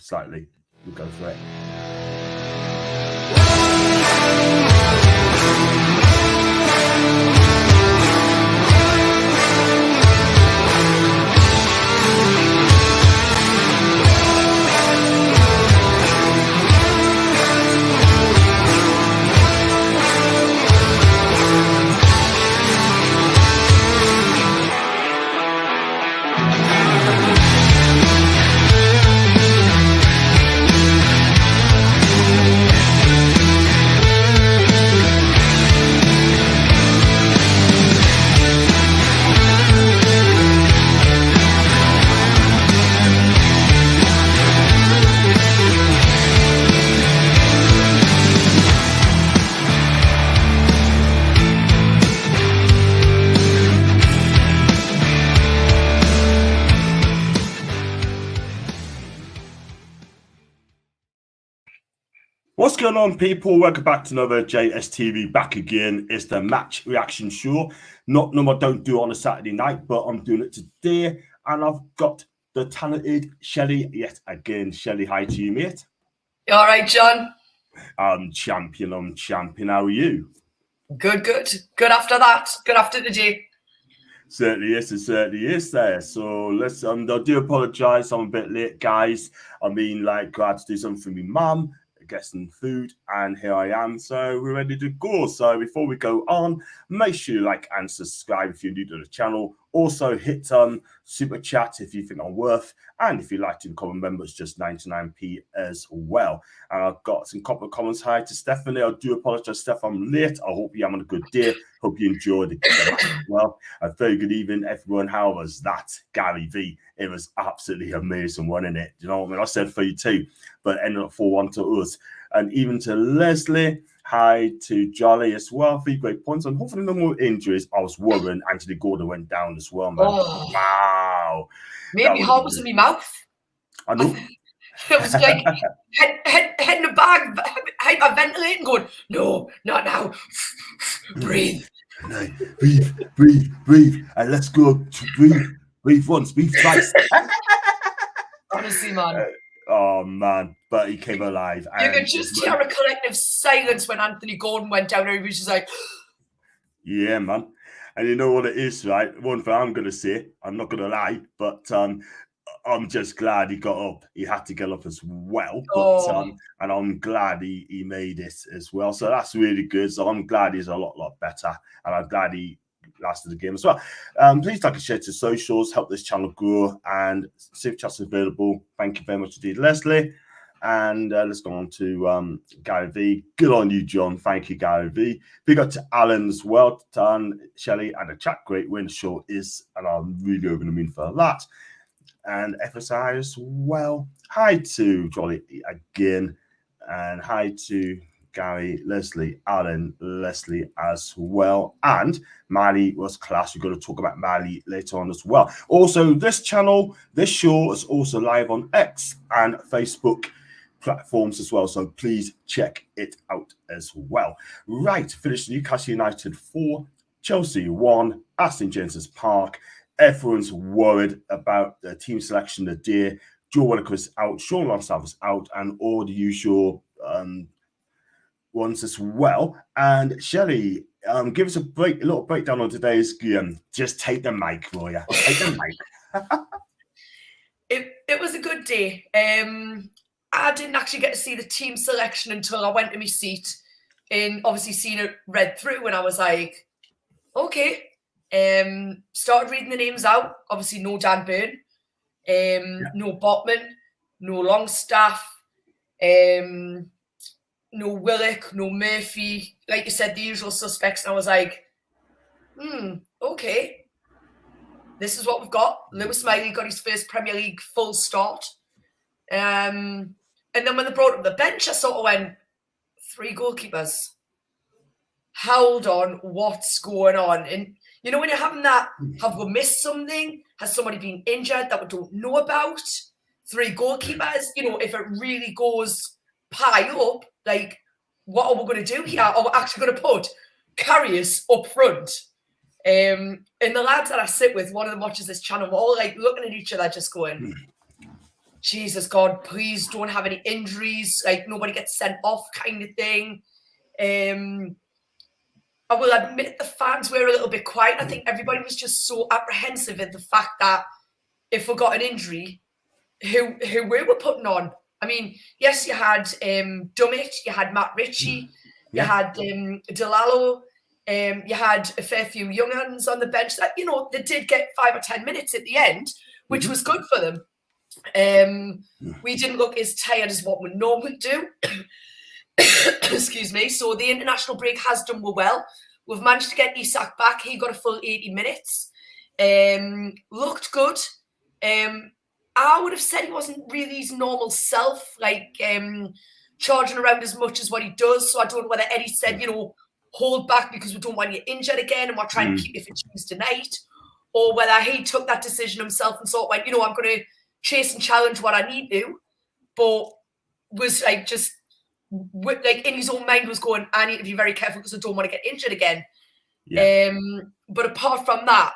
slightly. We'll go for it. What's going on, people? Welcome back to another JSTV. Back again. It's the match reaction show. Not I don't do it on a Saturday night, but I'm doing it today. And I've got the talented Shelley yet again. Shelley, hi to you, mate. You all right, John? I'm champion. How are you? Good. Good after that. Good after the day. Certainly is. It certainly is there. So let's. I do apologise. I'm a bit late, guys. I mean, like, I had to do something for my mum, get some food, and here I am. So we're ready to go. So before we go on, make sure you like and subscribe if you're new to the channel. Also hit super chat if you think I'm worth, and if you'd like to become a member, it's just 99p as well. And I've got some couple of comments. Hi to Stephanie. I do apologize, Steph, I'm late. I hope you're having a good day. Hope you enjoyed the match as well. A very good evening, everyone. How was that, Gary V? It was absolutely amazing, wasn't it? You know what I mean? I said 3-2, but ended up 4-1 to us. And even to Leslie, hi to Jolly as well. 3 great points. And hopefully no more injuries. I was worrying Anthony Gordon went down as well, man. Oh, wow. Maybe heart was in my mouth. I know. It was like head in the bag, hyperventilating, going, no, not now. Breathe. Breathe. And let's go. Breathe once, breathe twice. Honestly, man. Oh, man. But he came alive. You could just hear a collective silence when Anthony Gordon went down. Everybody was just like... Yeah, man. And you know what it is, right? One thing I'm going to say, I'm not going to lie, but I'm just glad he got up. He had to get up as well. But, and I'm glad he made it as well. So that's really good. So I'm glad he's a lot better. And I'm glad he lasted the game as well. Please like and share to socials, help this channel grow, and super chats available. Thank you very much indeed, Leslie. And let's go on to Gary V. Good on you, John. Thank you, Gary V. Big up to Alan as well, to Shelley, and the chat. Great win. Show is, and I'm really over the moon for that. And FSI as well. Hi to Jolly again, and hi to Gary, Leslie, Alan, Leslie as well. And Mali was class. We're going to talk about Mali later on as well. Also, this channel, this show is also live on X and Facebook platforms as well. So please check it out as well. Right, finished Newcastle United 4, Chelsea 1 at St James's Park. Everyone's worried about the team selection today. Joe Willock is out, Sean Longstaff is out, and all the usual ones as well. And Shelley, give us a little breakdown on today's game. Just take the mic, will you? Take the mic. It was a good day. I didn't actually get to see the team selection until I went to my seat, and obviously seen it read through, and I was like, okay. Started reading the names out. Obviously, no Dan Burn, no Botman, no Longstaff, no Willock, no Murphy. Like you said, the usual suspects. And I was like, okay. This is what we've got. Lewis Miley got his first Premier League full start. And then when they brought up the bench, I sort of went, 3 goalkeepers. Hold on, what's going on? And you know, when you're having that, have we missed something? Has somebody been injured that we don't know about? 3 goalkeepers, you know, if it really goes pile up, like, what are we going to do here? Are we actually going to put Carriers up front? And the lads that I sit with, one of them watches this channel, we're all like looking at each other just going, Jesus God, please don't have any injuries, like nobody gets sent off kind of thing. I will admit the fans were a little bit quiet. I think everybody was just so apprehensive at the fact that if we got an injury, who we were putting on. I mean, yes, you had Dummett, you had Matt Ritchie, you had Delalo, you had a fair few young hands on the bench that, you know, they did get 5 or 10 minutes at the end, which was good for them. We didn't look as tired as what we normally do. Excuse me. So the international break has done well. We've managed to get Isak back. He got a full 80 minutes. Looked good. I would have said he wasn't really his normal self, like charging around as much as what he does. So I don't know whether Eddie said, you know, hold back because we don't want you injured again and we're trying to keep you for Tuesday night, or whether he took that decision himself and sort of went, you know, I'm going to chase and challenge what I need to, but was like just like in his own mind was going, I need to be very careful because I don't want to get injured again. Yeah. But apart from that,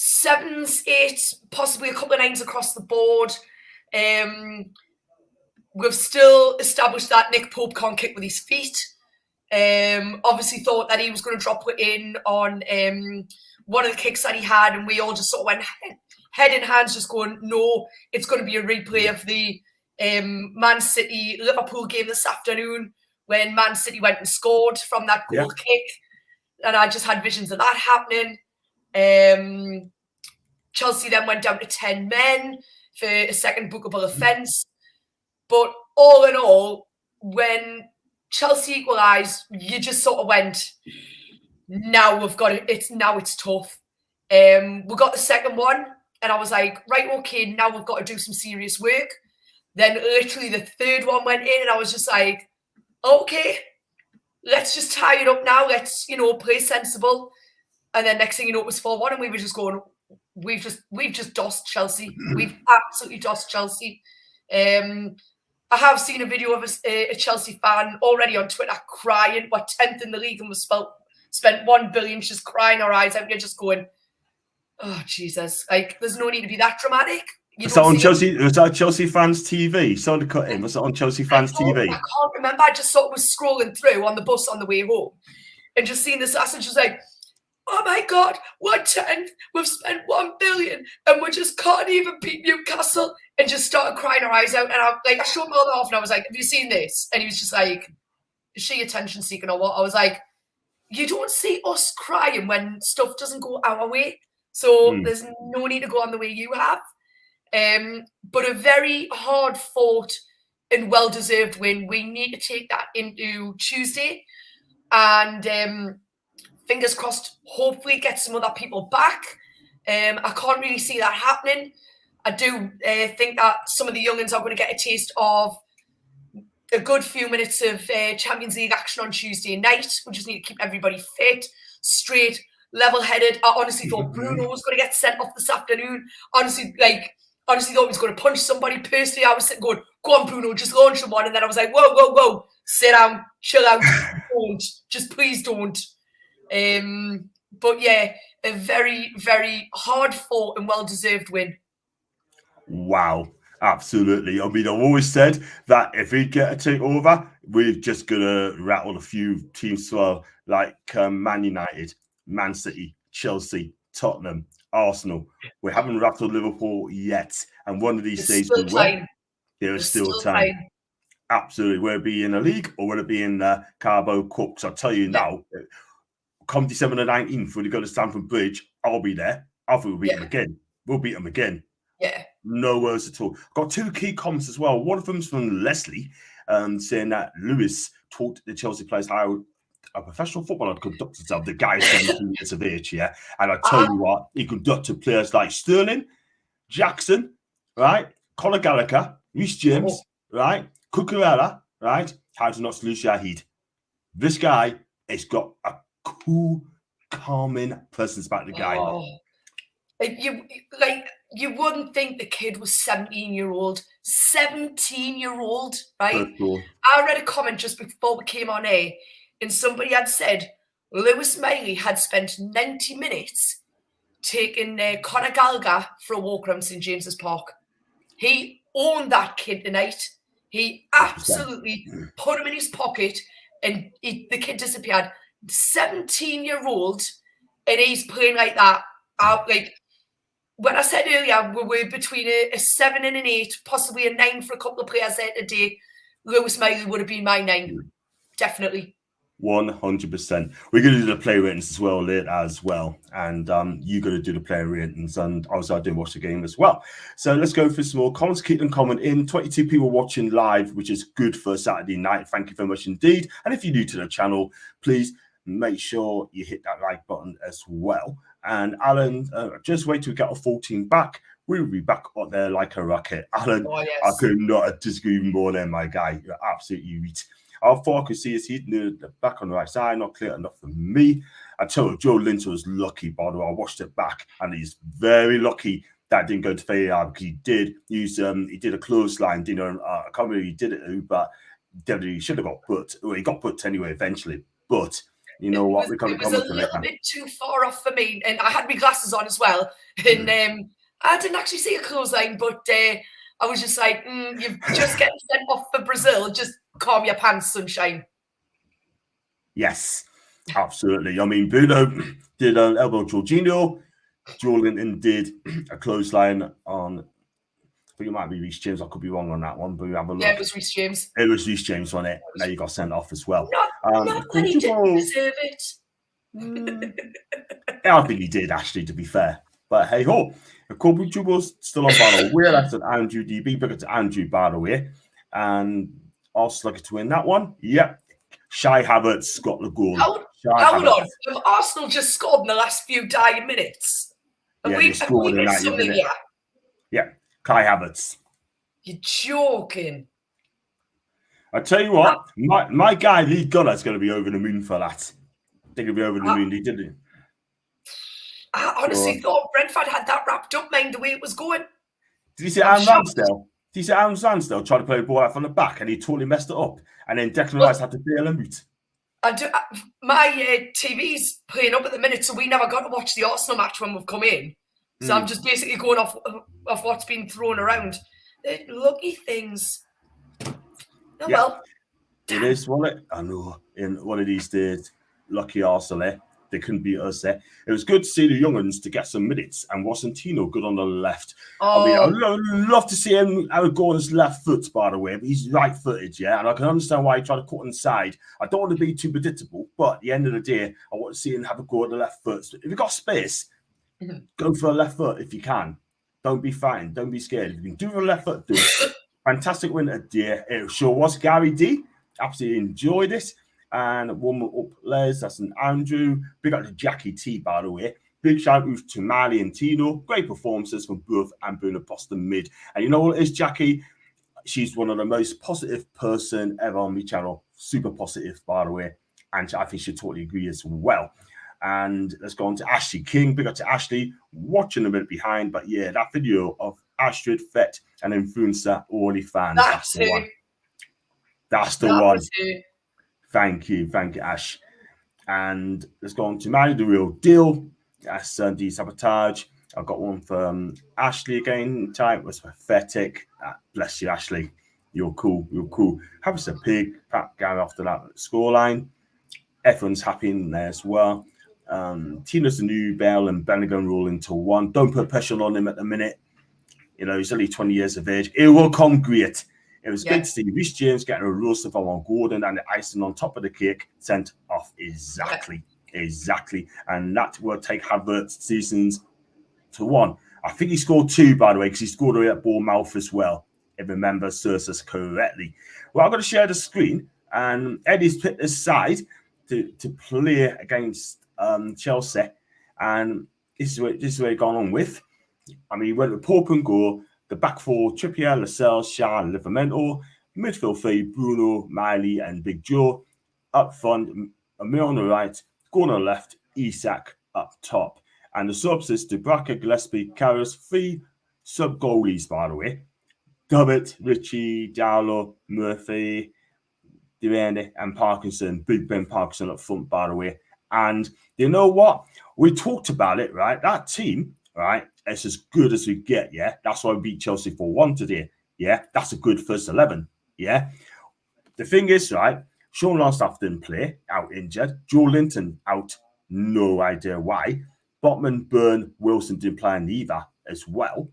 7s, 8s, possibly a couple of 9s across the board. We've still established that Nick Pope can't kick with his feet. Obviously thought that he was going to drop it in on one of the kicks that he had, and we all just sort of went head in hands, just going, no, it's going to be a replay of the Man City Liverpool game this afternoon when Man City went and scored from that goal kick, and I just had visions of that happening. Chelsea then went down to 10 men for a second bookable offence. But all in all, when Chelsea equalised, you just sort of went, now we've got it. It's tough. We got the second one, and I was like, right, okay, now we've got to do some serious work. Then literally the third one went in, and I was just like, okay, let's just tie it up now. Let's, you know, play sensible. And then next thing you know, it was 4-1, and we were just going, we've just dossed Chelsea. We've absolutely dossed Chelsea. I have seen a video of a Chelsea fan already on Twitter crying. We're 10th in the league and we spent 1 billion just crying our eyes out. You're just going, oh, Jesus. Like, there's no need to be that dramatic. Was that Chelsea fans TV? Someone cut in. Was it on Chelsea fans TV? I can't remember. I just sort of was scrolling through on the bus on the way home and just seeing this message. Was like, oh my God, we're 10th. We've spent 1 billion and we just can't even beat Newcastle, and just started crying our eyes out. And I showed my other half and I was like, have you seen this? And he was just like, is she attention seeking or what? I was like, you don't see us crying when stuff doesn't go our way. So there's no need to go on the way you have. But a very hard fought and well-deserved win. We need to take that into Tuesday. And fingers crossed, hopefully get some other people back. I can't really see that happening. I do think that some of the young'uns are going to get a taste of a good few minutes of Champions League action on Tuesday night. We just need to keep everybody fit, straight, level-headed. I honestly thought Bruno was going to get sent off this afternoon. Honestly thought he was going to punch somebody. Personally, I was sitting going, go on, Bruno, just launch him one. And then I was like, whoa, sit down, chill out, don't. Just please don't. But yeah, a very, very hard-fought and well-deserved win. Wow, absolutely. I mean, I've always said that if we get a takeover, we're just going to rattle a few teams well, like Man United, Man City, Chelsea, Tottenham, Arsenal. We haven't rattled Liverpool yet. And one of these days we will. There's still time. Absolutely. Will it be in the league or will it be in the Carbo Cup? So I'll tell you now, come December the 19th, when we go to Stamford Bridge, I'll be there. I think we'll beat them again. We'll beat them again. Yeah. No words at all. Got 2 key comments as well. One of them's from Leslie, saying that Lewis taught the Chelsea players how a professional footballer conducts himself. The guy is 17 years of age, yeah. And I tell you what, he conducted players like Sterling, Jackson, right? Conor Gallagher, Reece James, right? Cucurella, right? How to not lose your head. This guy has got a cool, calming presence about the guy. You wouldn't think the kid was 17-year-old. 17-year-old, right? I read a comment just before we came on air, and somebody had said Lewis Miley had spent 90 minutes taking Conor Gallagher for a walk around St James's Park. He owned that kid tonight. He absolutely put him in his pocket, and the kid disappeared. 17-year-old, and he's playing like that. Like when I said earlier, we were between a 7 and an 8, possibly a 9 for a couple of players there today. Lewis Miley would have been my 9, definitely. 100%. We're going to do the player ratings as well later as well, and you're going to do the player ratings, and obviously I did watch the game as well. So let's go for some more comments. Keep them coming in. 22 people watching live, which is good for Saturday night. Thank you very much indeed. And if you're new to the channel, please make sure you hit that like button as well. And Alan, just wait till we get our 14 back. We'll be back up there like a rocket. Alan, Oh, yes. I could not disagree more than my guy. You're absolutely right. I thought I could see his heat near the back on the right side, not clear enough for me. I told you, Joe Linton was lucky, by the way. I watched it back, and he's very lucky that didn't go to VAR, because he did use he did a clothesline, you know. I can't remember he did it, but he should have got put. Well, he got put anyway eventually. But you know what? It was a little bit too far off for me, and I had my glasses on as well, and I didn't actually see a clothesline, but I was just like, you're just getting sent off for Brazil. Just calm your pants, sunshine. Yes, absolutely. I mean, Bruno did an elbow Jorginho. Joe Linton did a clothesline on, I think it might be Reece James. I could be wrong on that one, but we have a look. Yeah, it was Reece James. It was Reece James on it. Now you got sent off as well. Not that he didn't deserve it. I think he did, actually, to be fair. But hey ho, Kobe Jubo's still on battle. We're left at Andrew DB, bigger to Andrew, by the way. And Arsenal looking to win that one. Yep. Kai Havertz got the goal. Hold on. Have Arsenal just scored in the last few dying minutes? Have we missed something here? Yeah. Kai Havertz. You're joking. I tell you what, my guy Lee Gunner's going to be over the moon for that. I think he'll be over the moon. He did it. I honestly thought Brentford had that wrapped up, mind the way it was going. Did you see Aaron Ramsdale? Did you see Aaron Ramsdale try to play the ball out from the back, and he totally messed it up? And then Declan Rice had to bail him out. My TV's playing up at the minute, so we never got to watch the Arsenal match when we've come in. So I'm just basically going off what's been thrown around. They're lucky things. Oh, yeah. Well. It is, wasn't it? I know. In one of these days, lucky Arsenal, they couldn't beat us there. It was good to see the young ones to get some minutes, and Wasantino good on the left. Oh. I mean, I'd love to see him go on his left foot, by the way, but he's right-footed, yeah, and I can understand why he tried to cut inside. I don't want to be too predictable, but at the end of the day, I want to see him have a go at the left foot. So if you've got space, go for a left foot if you can. Don't be frightened. Don't be scared. If you can do a left foot, do it. Fantastic win today. It sure was. Gary D. Absolutely enjoyed it. And one more up, Les. That's an Andrew. Big up to Jackie T, by the way. Big shout out to Mali and Tino. Great performances from both and Bruno Boston mid. And you know what it is, Jackie? She's one of the most positive person ever on my channel. Super positive, by the way. And I think she'll totally agree as well. And let's go on to Ashley King. Big up to Ashley. Watching a bit behind. But yeah, that video of Astrid Fett and influencer OnlyFans. That's the one. That's the one. Thank you, Ash. And let's go on to Marry the Real Deal. That's D Sabotage. I've got one from Ashley again. Type was pathetic. Bless you, Ashley. You're cool. Have us a pig. Pat Gary after that scoreline. Everyone's happy in there as well. Tina's the new Bell and Bennigan roll into one. Don't put pressure on him at the minute. You know, he's only 20 years of age. It will come great. It was good to see Reece James getting a roast of on Gordon and the icing on top of the cake sent off exactly. And that will take Havertz seasons to 1. I think he scored 2, by the way, because he scored away at Bournemouth as well, if remember serves us correctly. Well, I'm going to share the screen, and Eddie's picked this side to play against Chelsea, and this is where he's gone on with. I mean, he went with Pope and Gore, the back four, Trippier, Lascelles, Shah, and Livramento, midfield 3, Bruno, Miley, and Big Joe. Up front, Amir on the right, Gore on the left, Isak up top. And the subs is Dubravka, Gillespie, Karras, 3 sub-goalies, by the way. Dubbett, Richie, Diallo, Murphy, Durande, and Parkinson. Big Ben Parkinson up front, by the way. And you know what? We talked about it, right? That team, right? It's as good as we get, yeah? That's why we beat Chelsea 4-1 today, yeah? That's a good first 11, yeah? The thing is, right? Sean Longstaff didn't play, out injured. Joe Linton out, no idea why. Botman, Byrne, Wilson didn't play neither as well.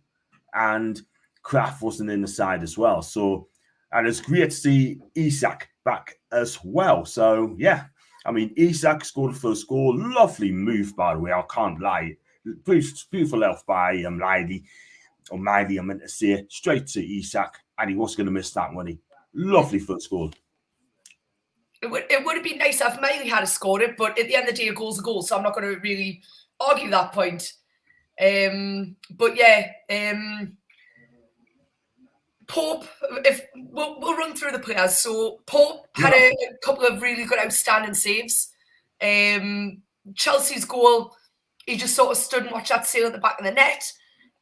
And Kraft wasn't in the side as well. So, and it's great to see Isak back as well. So, yeah, I mean, Isak scored the first goal. Lovely move, by the way. I can't lie. Beautiful elf by Miley, or Miley, I meant to say, straight to Isak. And he wasn't going to miss that money. Lovely first goal. It would have been nice if Miley had scored it, but at the end of the day, a goal's a goal, so I'm not going to really argue that point. But yeah, Pope, if we'll run through the players. So Pope had a couple of really good outstanding saves. Chelsea's goal, he just sort of stood and watched that sail at the back of the net.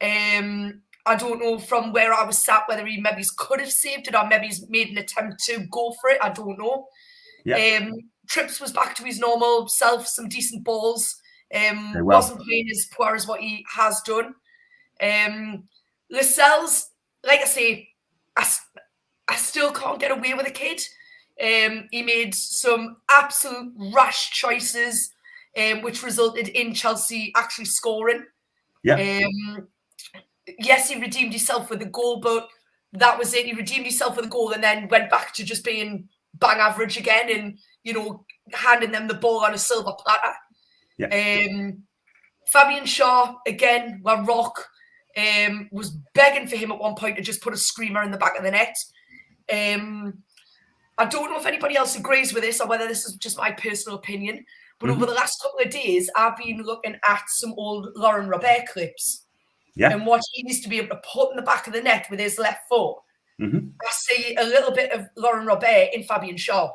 I don't know from where I was sat whether he maybe could have saved it or maybe he's made an attempt to go for it. I don't know. Yeah. Trips was back to his normal self, some decent balls. Wasn't playing as poor as what he has done. Lascelles, like I say, I still can't get away with the kid. He made some absolute rash choices, which resulted in Chelsea actually scoring. Yeah. Yes, he redeemed himself with a goal, but that was it. He redeemed himself with a goal and then went back to just being bang average again and, you know, handing them the ball on a silver platter. Yeah. Fabian Shaw, again, where Rock was begging for him at one point to just put a screamer in the back of the net. I don't know if anybody else agrees with this or whether this is just my personal opinion, but over the last couple of days, I've been looking at some old Laurent Robert clips. Yeah. And what he needs to be able to put in the back of the net with his left foot. I see a little bit of Laurent Robert in Fabian Shaw.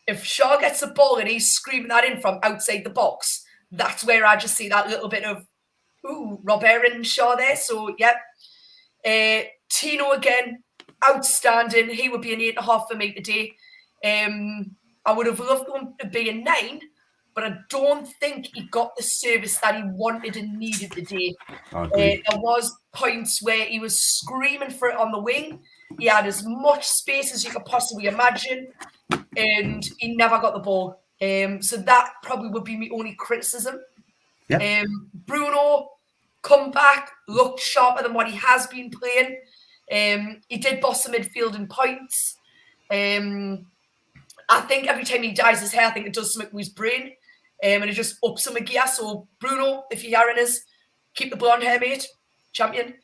If Shaw gets the ball and he's screaming that in from outside the box, that's where I just see that little bit of, ooh, Robert and Shaw there. So, yep. Tino again, outstanding. He would be an 8.5 for me today. I would have loved him to be a 9, but I don't think he got the service that he wanted and needed today. There was points where he was screaming for it on the wing. He had as much space as you could possibly imagine, and he never got the ball. So that probably would be my only criticism. Yeah. Bruno, come back, looked sharper than what he has been playing. He did boss the midfield in points. I think every time he dyes his hair, I think it does something with his brain. And it just ups him a gear. So Bruno, if you're hearing us, keep the blonde hair, mate. Champion.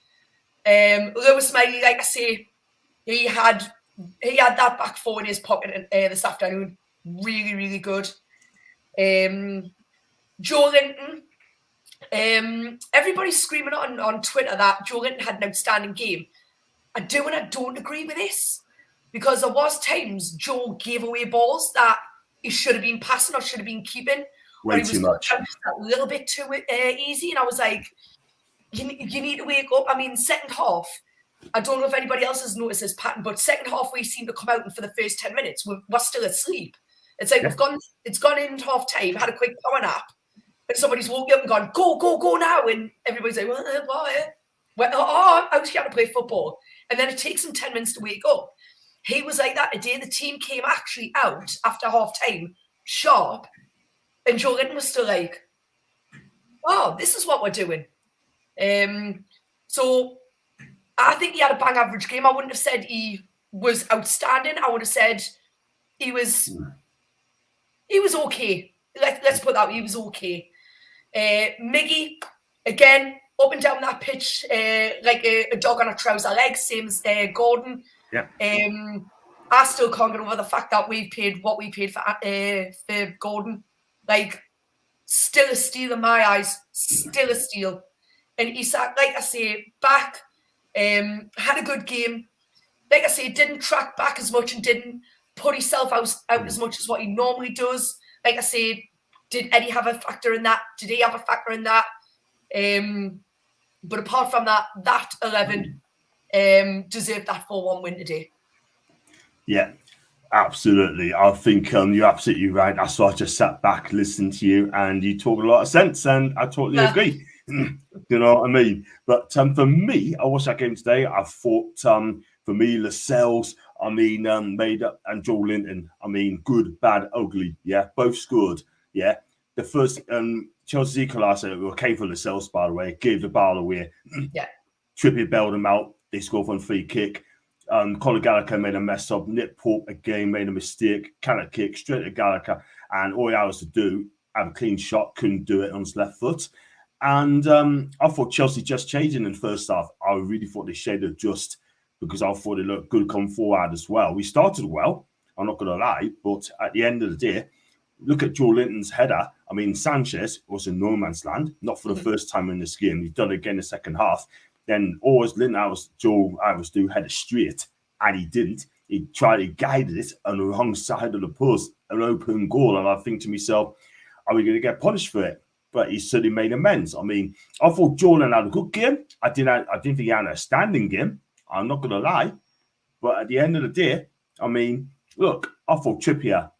Lewis Miley, like I say, he had that back four in his pocket this afternoon. Really, really good. Joe Linton. Everybody's screaming on Twitter that Joe Linton had an outstanding game. I do and I don't agree with this. Because there was times Joe gave away balls that he should have been passing or should have been keeping. Way too much. A little bit too easy. And I was like, you need to wake up. I mean, second half, I don't know if anybody else has noticed this pattern, but second half we seem to come out and for the first 10 minutes, we're still asleep. It's like it's gone in half time, had a quick power nap, and somebody's woken up and gone, go now. And everybody's like, what? Oh, I was here to play football. And then it takes them 10 minutes to wake up. He was like that today. The team came actually out after half time, sharp, and Joe Linton was still like, oh, this is what we're doing. So I think he had a bang average game. I wouldn't have said he was outstanding. I would have said he was okay. Let's put that, he was okay. Miggy, again, up and down that pitch like a dog on a trouser leg, same as Gordon. Yeah. I still can't get over the fact that we paid what we paid for Gordon. Like, still a steal in my eyes. Still a steal. And Isak, like I say, back, had a good game. Like I say, didn't track back as much and didn't put himself out as much as what he normally does. Like I say, did Eddie have a factor in that? Did he have a factor in that? But apart from that 11 deserved that 4-1 win today. Yeah. Absolutely. I think you're absolutely right. That's why I just sat back, listened to you, and you talk a lot of sense, and I totally agree. You know what I mean? But for me, I watched that game today. I thought for me, Lascelles, made up, and Joe Linton, good, bad, ugly. Yeah, both scored. Yeah. The first Chelsea equaliser came for Lascelles, by the way, gave the ball away. Yeah. Trippier bailed him out. They scored from free kick. Colin Gallagher made a mess up. Nick Pope again made a mistake. Cannon kick straight to Gallagher, and all he had was to do have a clean shot. Couldn't do it on his left foot. And I thought Chelsea just changing in the first half. I really thought they should adjust because I thought they looked good come forward as well. We started well, I'm not going to lie, but at the end of the day, look at Joe Linton's header. Sanchez was in no man's land, not for the first time in this game. He's done it again in the second half. Then always Linton, I was do header straight, and he didn't. He tried to guide it on the wrong side of the post, an open goal. And I think to myself, are we going to get punished for it? But he certainly made amends. I thought Jordan had a good game. I didn't think he had a standing game. I'm not going to lie. But at the end of the day, look, I thought Trippier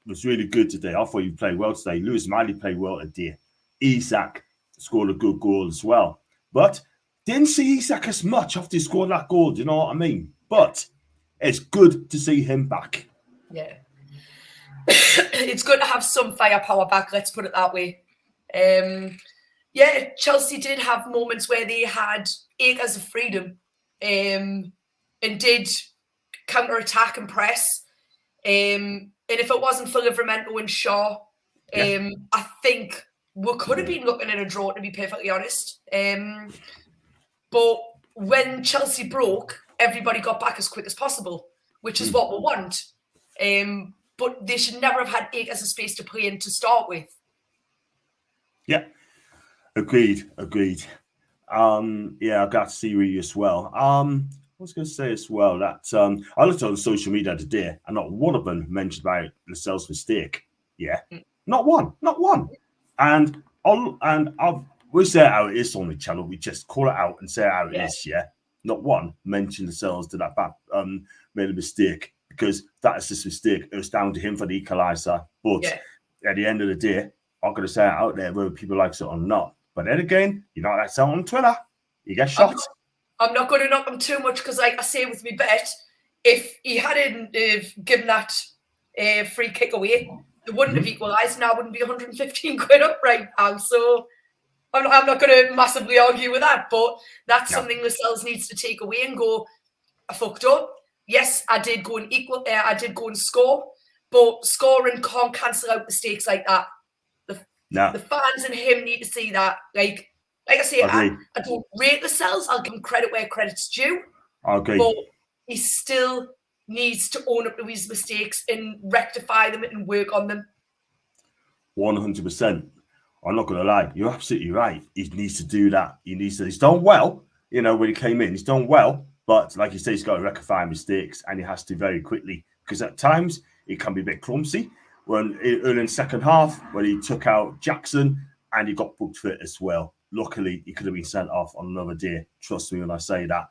was really good today. I thought he played well today. Lewis Miley played well today. Isak scored a good goal as well. But didn't see Isak as much after he scored that goal. Do you know what I mean? But it's good to see him back. Yeah. It's good to have some firepower back, let's put it that way. Chelsea did have moments where they had acres of freedom and did counter-attack and press. And if it wasn't for Livramento and Shaw, I think we could have been looking at a draw, to be perfectly honest. But when Chelsea broke, everybody got back as quick as possible, which is what we want. But they should never have had acres of space to play in to start with. Yeah, agreed. I got to see you as well. I was going to say as well that I looked on social media today, and not one of them mentioned about Lascelles' mistake. Yeah, not one. And we say it how it is on the channel. We just call it out and say how it is. Yeah, not one mentioned Lascelles did that bad, made a mistake, because that is his mistake. It was down to him for the equaliser. But at the end of the day, I'm going to say it out there whether people like it or not. But then again, you know that's out on Twitter. You get shot. I'm not going to knock him too much because, like I say with me bet, if he hadn't given that free kick away, they wouldn't have equalised, and I wouldn't be 115 quid up right now. So I'm not going to massively argue with that, but that's something Lascelles needs to take away and go, I fucked up. Yes, I did go and I did go and score, but scoring can't cancel out mistakes like that. The fans and him need to see that. Like I say, I don't rate Lascelles. I'll give him credit where credit's due. Okay. But he still needs to own up to his mistakes and rectify them and work on them. 100%. I'm not going to lie. You're absolutely right. He needs to do that. He's done well, when he came in. He's done well. But like you say, he's got to rectify mistakes, and he has to very quickly, because at times it can be a bit clumsy. When early in the second half, when he took out Jackson and he got booked for it as well. Luckily, he could have been sent off on another day. Trust me when I say that.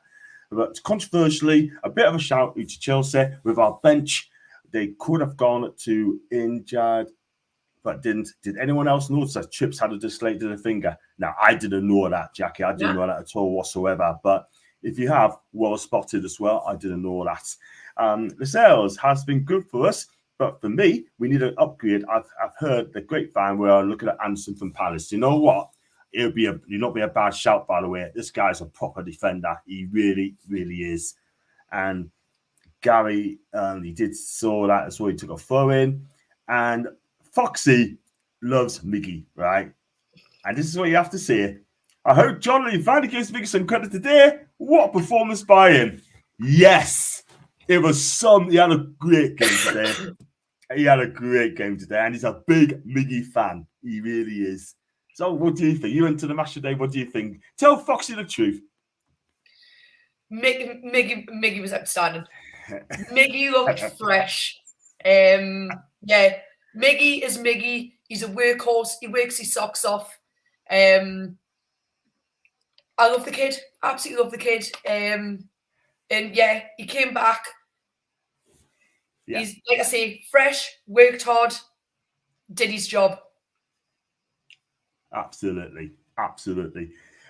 But controversially, a bit of a shout out to Chelsea with our bench. They could have gone to injured, but didn't. Did anyone else notice that Chips had a dislocated finger? Now, I didn't know that, Jackie. I didn't know that at all whatsoever. But if you have, well spotted as well. I didn't know that. Lascelles has been good for us. But for me, we need an upgrade. I've heard the grapevine where I'm looking at Anderson from Palace. You know what? It'll not be a bad shout, by the way. This guy's a proper defender. He really, really is. And Gary, he did saw that as well. He took a throw in. And Foxy loves Miggy, right? And this is what you have to say. I hope John Lee finally gives Miggy some credit today. What a performance by him. Yes. It was he had a great game today. He had a great game today, and he's a big Miggy fan. He really is. So what do you think? You went to the match today. What do you think? Tell Foxy the truth. Miggy was outstanding. Miggy looked fresh. Miggy is Miggy. He's a workhorse. He works his socks off. I love the kid. Absolutely love the kid. And yeah, he came back. He's, like I say, fresh, worked hard, did his job. Absolutely.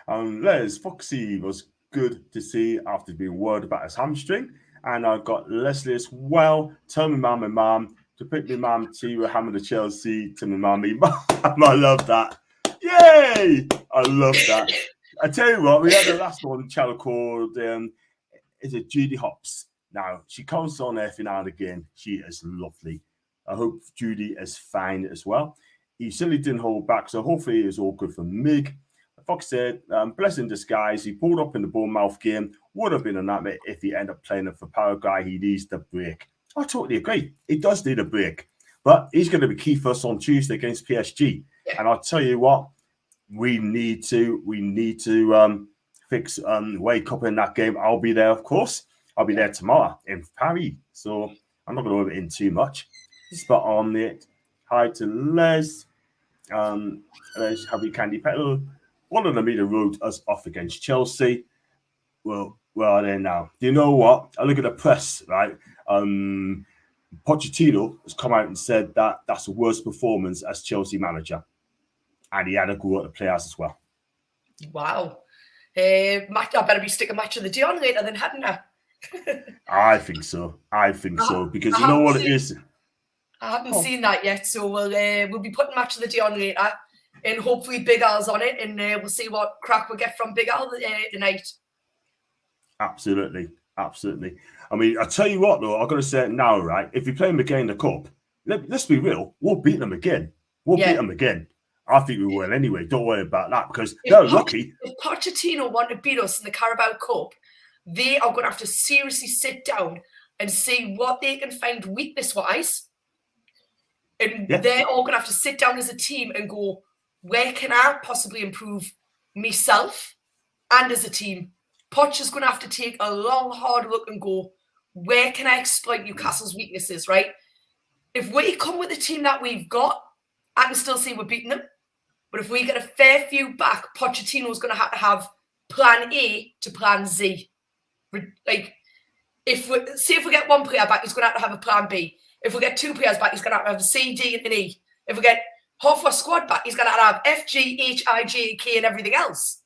Les Foxy was good to see after being worried about his hamstring. And I got Leslie as well. Tell me mum and mum to pick me mum to Hammer the Chelsea to my mummy. I love that. Yay! I love that. I tell you what, we had the last one channel called is it Judy Hops. Now she comes on every now and again. She is lovely. I hope Judy is fine as well. He certainly didn't hold back, so hopefully it's all good for Mig. Fox said, blessing disguise, he pulled up in the Bournemouth game. Would have been a nightmare if he ended up playing for Paraguay. He needs the break. I totally agree. He does need a break. But he's going to be key for us on Tuesday against PSG. Yeah. And I'll tell you what, we need to fix wake up in that game. I'll be there, of course. I'll be there tomorrow in Paris. So I'm not going to over it in too much. Spot on it. Hi to Les. Les Happy Candy Petal. One of them either wrote us off against Chelsea. Well, where are they now? Do you know what? I look at the press, right? Pochettino has come out and said that that's the worst performance as Chelsea manager. And he had a go at the players as well. Wow. I better be sticking match of the day on later then, hadn't I? I think so. Because you know what it is? I haven't seen that yet, so we'll be putting match of the day on later. And hopefully Big Al's on it, and we'll see what crack we get from Big Al tonight. Absolutely. I mean, I tell you what, though, I've got to say it now, right? If we play them again in the Cup, let's be real, we'll beat them again. Beat them again. I think we will anyway. Don't worry about that, because they're lucky. If Pochettino want to beat us in the Carabao Cup, they are going to have to seriously sit down and see what they can find weakness-wise. And they're all going to have to sit down as a team and go, where can I possibly improve myself and as a team? Poch is going to have to take a long, hard look and go, where can I exploit Newcastle's weaknesses, right? If we come with the team that we've got, I can still see we're beating them. But if we get a fair few back, Pochettino's going to have plan A to plan Z. Like, if we get one player back, he's going to have a plan B. If we get two players back, he's going to have a C, D, and an E. If we get half our squad back, he's going to have F, G, H, I, J, K, and everything else.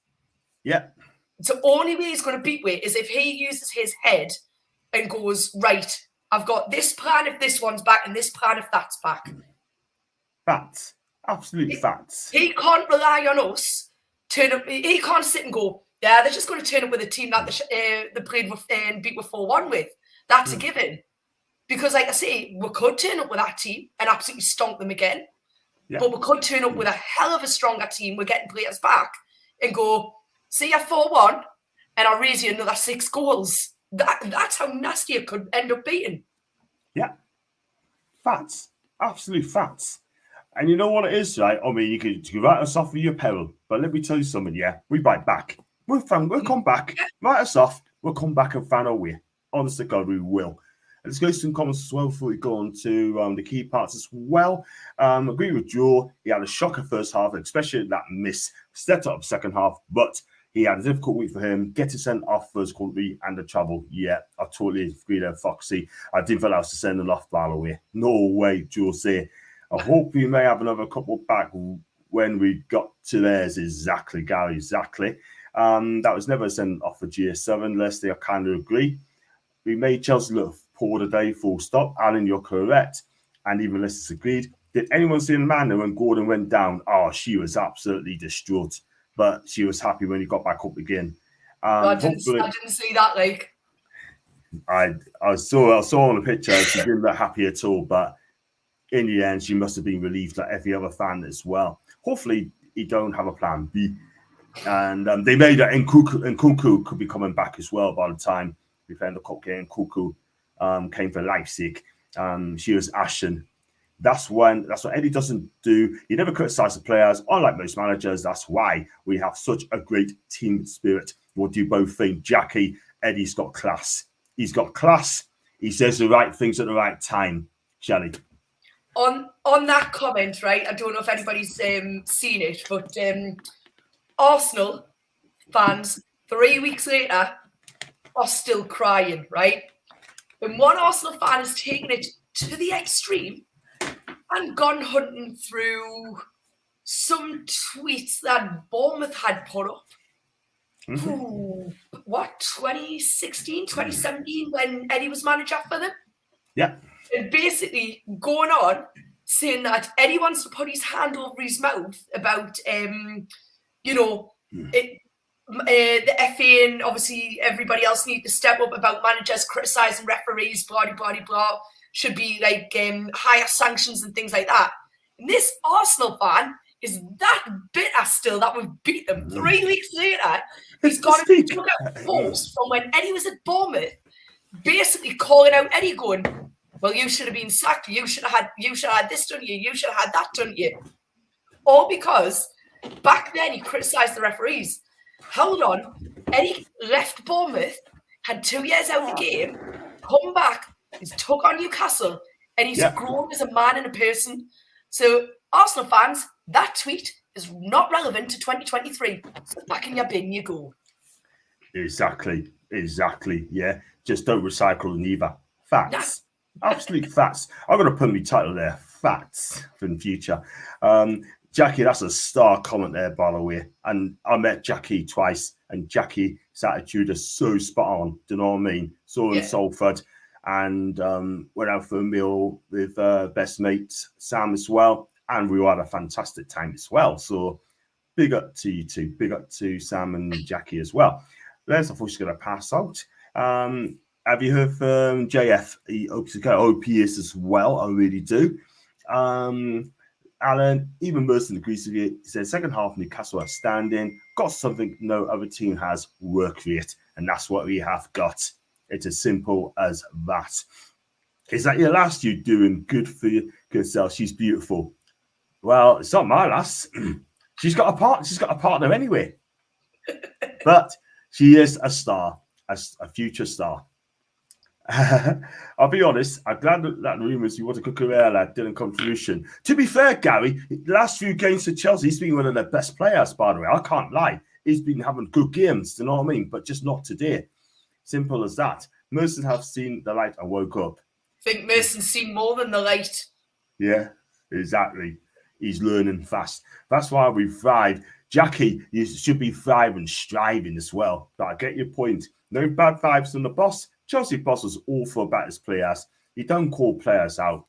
Yeah. So only way he's going to beat with is if he uses his head and goes, right, I've got this plan if this one's back and this plan if that's back. Facts. Absolute facts. He can't rely on us. He can't sit and go, yeah, they're just going to turn up with a team that they played with and beat with 4-1 with. That's a given. Because, like I say, we could turn up with that team and absolutely stomp them again. Yeah. But we could turn up with a hell of a stronger team. We're getting players back and go, see you 4-1 and I'll raise you another 6 goals. That's how nasty it could end up being. Yeah. Facts. Absolute facts. And you know what it is, right? I mean, you can write us off for your peril. But let me tell you something, we bite back. We'll come back. Write us off. We'll come back and find our way. Honest to God, we will. Let's go to some comments as well before we go on to the key parts as well. Agree with Joe. He had a shocker first half, especially that miss. Stepped up second half, but he had a difficult week for him. Getting sent off for his country and the travel. Yeah, I totally agree there, Foxy. I didn't feel I was to send him off, by the way. No way, Joe say. I hope we may have another couple back when we got to theirs. Exactly, Gary, exactly. That was never sent off for GS7, Leslie, I kind of agree. We made Chelsea look poor today, full stop. Alan, you're correct. And even Leslie's agreed. Did anyone see Amanda when Gordon went down? Oh, she was absolutely distraught. But she was happy when he got back up again. I didn't see that, like. I saw on the picture, she didn't look happy at all. But in the end, she must have been relieved like every other fan as well. Hopefully, he don't have a plan B. And they made that Nkunku could be coming back as well by the time we played the cup game. Nkunku came for Leipzig. She was Ashton. That's what Eddie doesn't do. He never criticizes the players. Unlike most managers, that's why we have such a great team spirit. We'll do both things. Jackie, Eddie's got class. He's got class. He says the right things at the right time. Shelley. On that comment, right? I don't know if anybody's seen it, but Arsenal fans 3 weeks later are still crying, right? And one Arsenal fan has taken it to the extreme and gone hunting through some tweets that Bournemouth had put up. Ooh, what, 2016, 2017, when Eddie was manager for them? Yeah. And basically going on saying that Eddie wants to put his hand over his mouth about, the FA and obviously everybody else need to step up about managers criticising referees, blah, blah, blah, blah. Should be like higher sanctions and things like that. And this Arsenal fan is that bitter still that we've beat them. 3 weeks later, he's got a took out post from when Eddie was at Bournemouth, basically calling out Eddie, going, "Well, you should have been sacked. You should have had this done to you. You should have had that done to you." All because back then he criticised the referees. Hold on, Eddie left Bournemouth, had 2 years out of the game, come back, he's took on Newcastle, and he's grown as a man and a person. So, Arsenal fans, that tweet is not relevant to 2023. So back in your bin you go. Exactly. Yeah. Just don't recycle neither. Facts. Absolute facts. I'm going to put my title there. Facts for the future. Jackie, that's a star comment there, by the way. And I met Jackie twice, and Jackie's attitude is so spot on. Do you know what I mean? So in Salford, and went out for a meal with best mate Sam as well, and we had a fantastic time as well. So big up to you two. Big up to Sam and Jackie as well. Les, I thought she's going to pass out. Have you heard from JF? He hopes to go OPS as well. I really do. Alan, even Merson agrees with you. He said, second half, Newcastle are standing, got something no other team has, work for it. And that's what we have got. It's as simple as that. Is that your last you doing good for yourself? She's beautiful. Well, it's not my lass. She's got a partner anyway. But she is a star, a future star. I'll be honest, I'm glad that rumours you want to career lad didn't come to fruition. To be fair, Gary, the last few games for Chelsea, he's been one of their best players, by the way. I can't lie. He's been having good games, you know what I mean? But just not today. Simple as that. Merson have seen the light and woke up. I think Merson's seen more than the light. Yeah, exactly. He's learning fast. That's why we thrive. Jackie, you should be thriving, striving as well. But I get your point. No bad vibes from the boss. Chelsea boss was awful about his players. He don't call players out.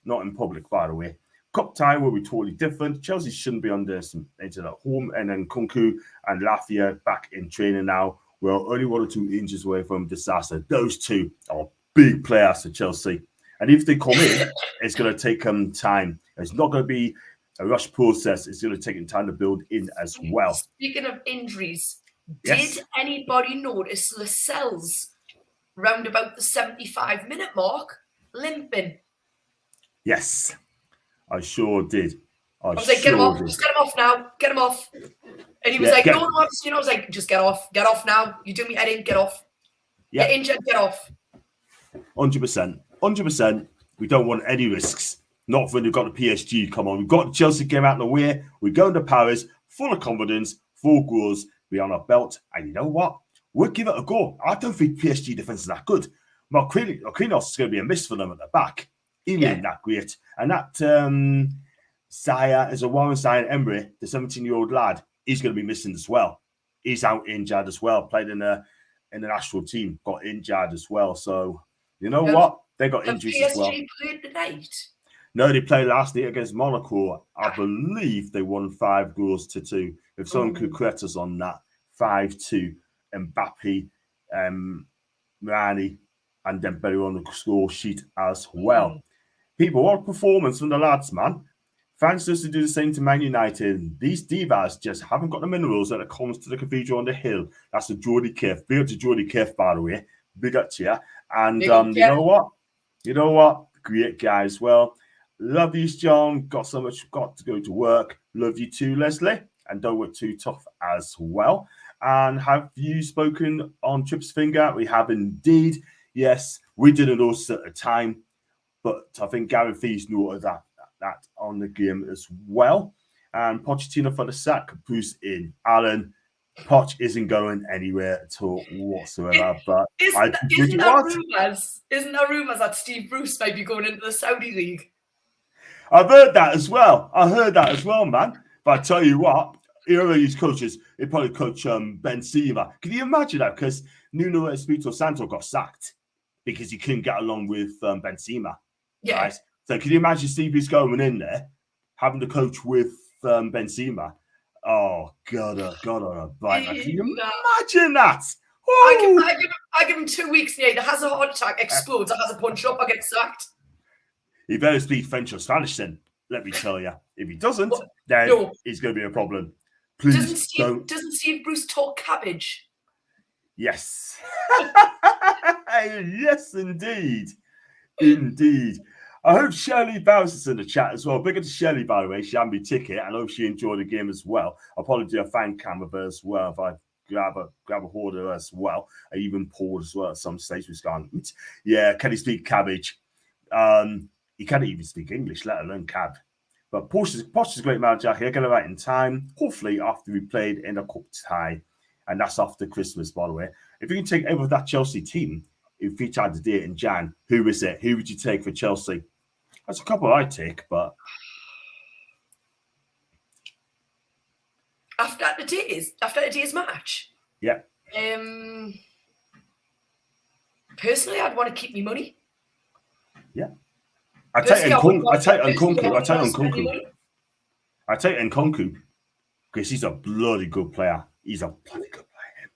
Not in public, by the way. Cup tie will be totally different. Chelsea shouldn't be under some into the home. And then Kunku and Lafia back in training now. We're only 1 or 2 inches away from disaster. Those two are big players for Chelsea. And if they come in, it's going to take them time. It's not going to be a rush process. It's going to take them time to build in as well. Speaking of injuries, did anybody notice Lascelles round about the 75-minute mark limping? Yes, I sure did. I was like, get him off. Just get him off now. Get him off. And he was like, no, I was like, just get off. Get off now. You do me head in. Get off. Get injured. Get off. 100%. 100%. We don't want any risks. Not when we've got the PSG. Come on. We've got the Chelsea game out of the way. We're going to Paris full of confidence, 4 goals. We're on our belt. And you know what? We'll give it a go. I don't think PSG defense is that good. Marquinhos is going to be a miss for them at the back. He ain't that great. And that Saya is a Warren Saya Emery, the 17-year-old lad. He's going to be missing as well. He's out injured as well. Played in the national team, got injured as well. So you know what? They got injuries as well. PSG played tonight. No, they played last night against Monaco. I believe they won 5 goals to 2. If someone could correct us on that, 5-2. Mbappe, Rani, and Dembele on the score sheet as well. People, what a performance from the lads, man. Fans just to do the same to Man United. These divas just haven't got the minerals when it comes to the cathedral on the hill. That's the Geordie Kiff. Big up to Geordie Kiff, by the way. Big up to you. And you know what? You know what? Great guy as well. Love you, John. Got to go to work. Love you too, Leslie. And don't work too tough as well. And have you spoken on Trips Finger? We have indeed. Yes, we didn't know at the time, but I think Gary Fees knew that on the game as well. And Pochettino for the sack, Bruce in. Alan, Poch isn't going anywhere at all whatsoever. But isn't there rumours that Steve Bruce might be going into the Saudi League? I've heard that as well. Man. But I tell you what, these coaches, they probably coach Benzema. Can you imagine that? Because Nuno Espirito Santo got sacked because he couldn't get along with Benzema. Yeah. Right? So can you imagine Steve Bruce going in there, having to coach with Benzema? Oh, God, on a bike. Can you imagine that? I give him 2 weeks, he either has a heart attack, explodes, or has a punch up, or gets sacked. He better speak French or Spanish then, let me tell you. If he doesn't, then it's going to be a problem. Please Doesn't Steve Bruce talk cabbage? Yes. Yes, indeed. Indeed. I hope Shirley Bowers is in the chat as well. Bigger to Shirley, by the way. She had me ticket, and I hope she enjoyed the game as well. I'll probably do a fan cam of her as well if I grab a hold of her as well. I even Paul as well at some stage. Was going, yeah, can he speak cabbage? He can't even speak English, let alone cab. But Posh is a great manager. He'll get it right in time. Hopefully, after we played in a cup tie, and that's after Christmas, by the way. If you can take over that Chelsea team, who featured the day in Jan, who is it? Who would you take for Chelsea? That's a couple I'd take, but after today's match, yeah. Personally, I'd want to keep me money. Yeah. I take Nkunku because he's a bloody good player. He's a bloody good player.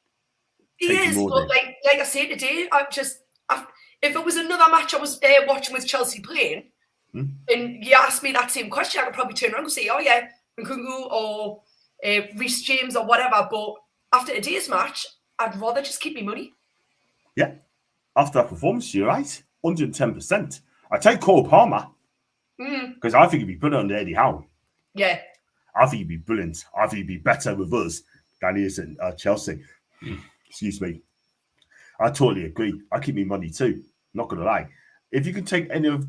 He is, but like I said today, if it was another match I was watching with Chelsea playing, and you asked me that same question, I could probably turn around and say, "Oh yeah, Nkunku or Reece James or whatever." But after today's match, I'd rather just keep me money. Yeah, after that performance, you're right, 110%. I take Cole Palmer because I think he'd be put under Eddie Howe. Yeah. I think he'd be brilliant. I think he'd be better with us than he is at Chelsea. Excuse me. I totally agree. I keep me money too. Not going to lie. If you can take any of...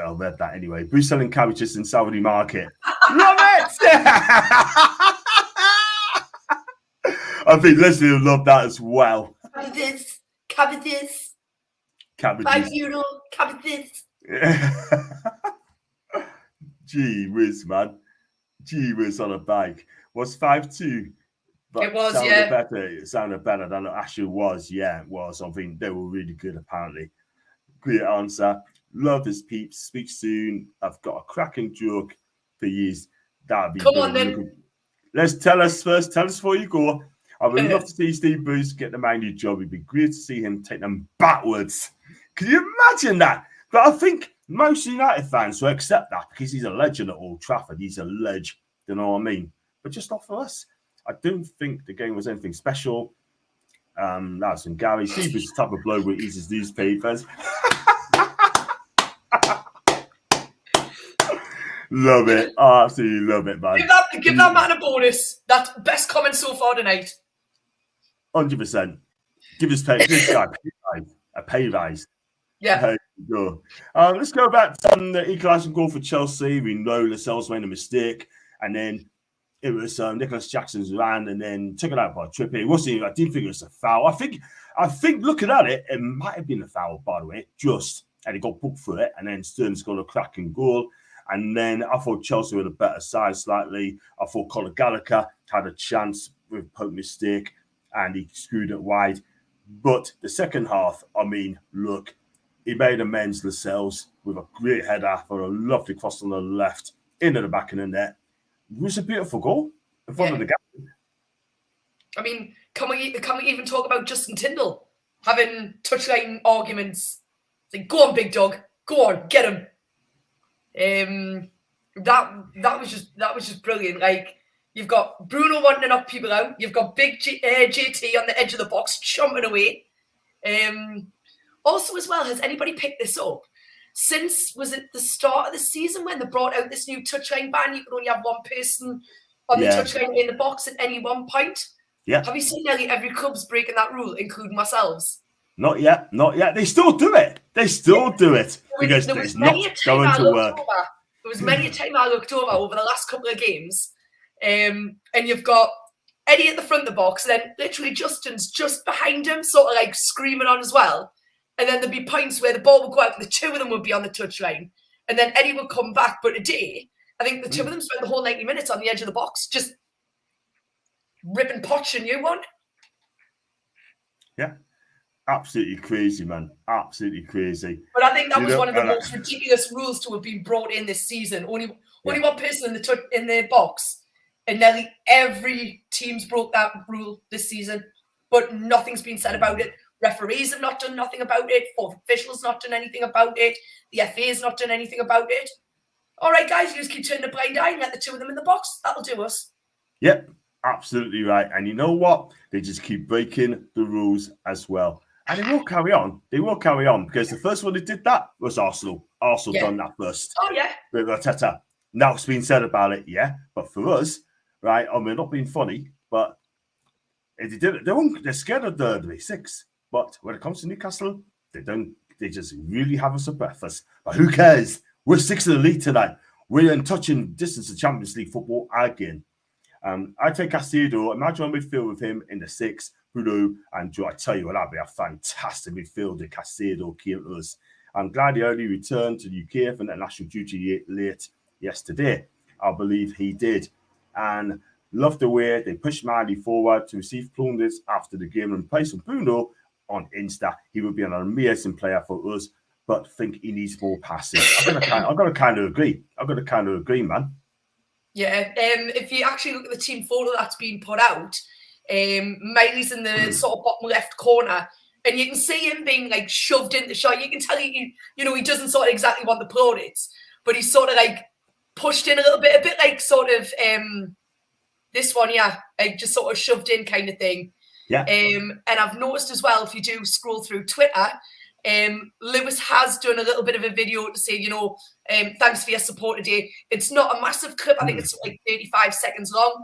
I'll read that anyway. Bruce selling cabbages in Saudi market. Love it! I think Leslie will love that as well. Cabbages. €5, cabbages. Gee whiz, man. Gee whiz on a bike. Was 5-2. But it was, It sounded better than it actually was. Yeah, it was. I think they were really good, apparently. Great answer. Love this, peeps. Speak soon. I've got a cracking joke for you. That'd be Come on, then. Let's tell us first. Tell us before you go. I would love to see Steve Bruce get the Man U job. It'd be great to see him take them backwards. Can you imagine that? But I think most United fans will accept that because he's a legend at Old Trafford. He's a legend, you know what I mean? But just not for us. I don't think the game was anything special. That's from Gary. Steve Bruce is the type of bloke who eats his newspapers. Love it. Oh, absolutely love it, man. Give that man a bonus. That's best comment so far tonight. 100%. Give this guy a pay rise. Yeah. There you go. Let's go back to the equalising goal for Chelsea. We know Lascelles made a mistake, and then it was Nicholas Jackson's ran, and then took it out by Trippier. It wasn't. I didn't think it was a foul. I think looking at it, it might have been a foul, by the way. And he got booked for it, and then Sterling scored a cracking goal. And then I thought Chelsea were the better side slightly. I thought Conor Gallagher had a chance with a poke mistake, and he screwed it wide. But the second half, I mean, look, he made amends Lascelles with a great header for a lovely cross on the left into the back of the net. It was a beautiful goal in front of the gap. I mean, can we even talk about Justin Tyndall having touchline arguments? It's like, go on, big dog, go on, get him. That was just brilliant. Like, you've got Bruno wanting to knock people out. You've got big JT on the edge of the box chomping away. Also, as well, has anybody picked this up? Since, was it the start of the season when they brought out this new touchline ban? You can only have one person on the touchline in the box at any one point. Yeah. Have you seen nearly every club's breaking that rule, including ourselves? Not yet. They still do it. Because it's not going to work. There was many a time I looked over the last couple of games, and you've got Eddie at the front of the box, and then literally Justin's just behind him, sort of like screaming on as well. And then there'd be points where the ball would go out and the two of them would be on the touchline. And then Eddie would come back. But today, I think the two of them spent the whole 90 minutes on the edge of the box, just ripping Potch a new one. Yeah. Absolutely crazy, man. Absolutely crazy. But I think that was one of the most ridiculous rules to have been brought in this season. Only one person in the box. And nearly every team's broke that rule this season. But nothing's been said about it. Referees have not done nothing about it. Fourth officials not done anything about it. The FA's not done anything about it. All right, guys, you just keep turning a blind eye and let the two of them in the box. That'll do us. Yep, absolutely right. And you know what? They just keep breaking the rules as well. And they will carry on. They will carry on because the first one that did that was Arsenal. Arsenal done that first. Oh, yeah. With Arteta. Now it's been said about it, yeah. But for us, right, I mean, not being funny, but if they did it, they're scared of the basics. But when it comes to Newcastle, they just really have us for breakfast. But who cares? We're sixth in the league tonight. We're in touching distance of Champions League football again. I take Caicedo. Imagine on midfield with him in the six, Bruno and Joe. I tell you what, that'd be a fantastic midfield if Caicedo came to us. I'm glad he only returned to the UK for international duty late yesterday. I believe he did. And love the way they pushed Mandy forward to receive plunders after the game and play some Bruno on Insta. He would be an amazing player for us, but think he needs more passing. I've got to kind of agree, man. Yeah, if you actually look at the team photo that's been put out, Miley's in the sort of bottom left corner, and you can see him being like shoved in the shot. You can tell he doesn't sort of exactly want the plaudits, but he's sort of like pushed in a bit like sort of this one, yeah, like just sort of shoved in kind of thing. Yeah. And I've noticed as well, if you do scroll through Twitter, Lewis has done a little bit of a video to say, thanks for your support today. It's not a massive clip. I think it's like 35 seconds long.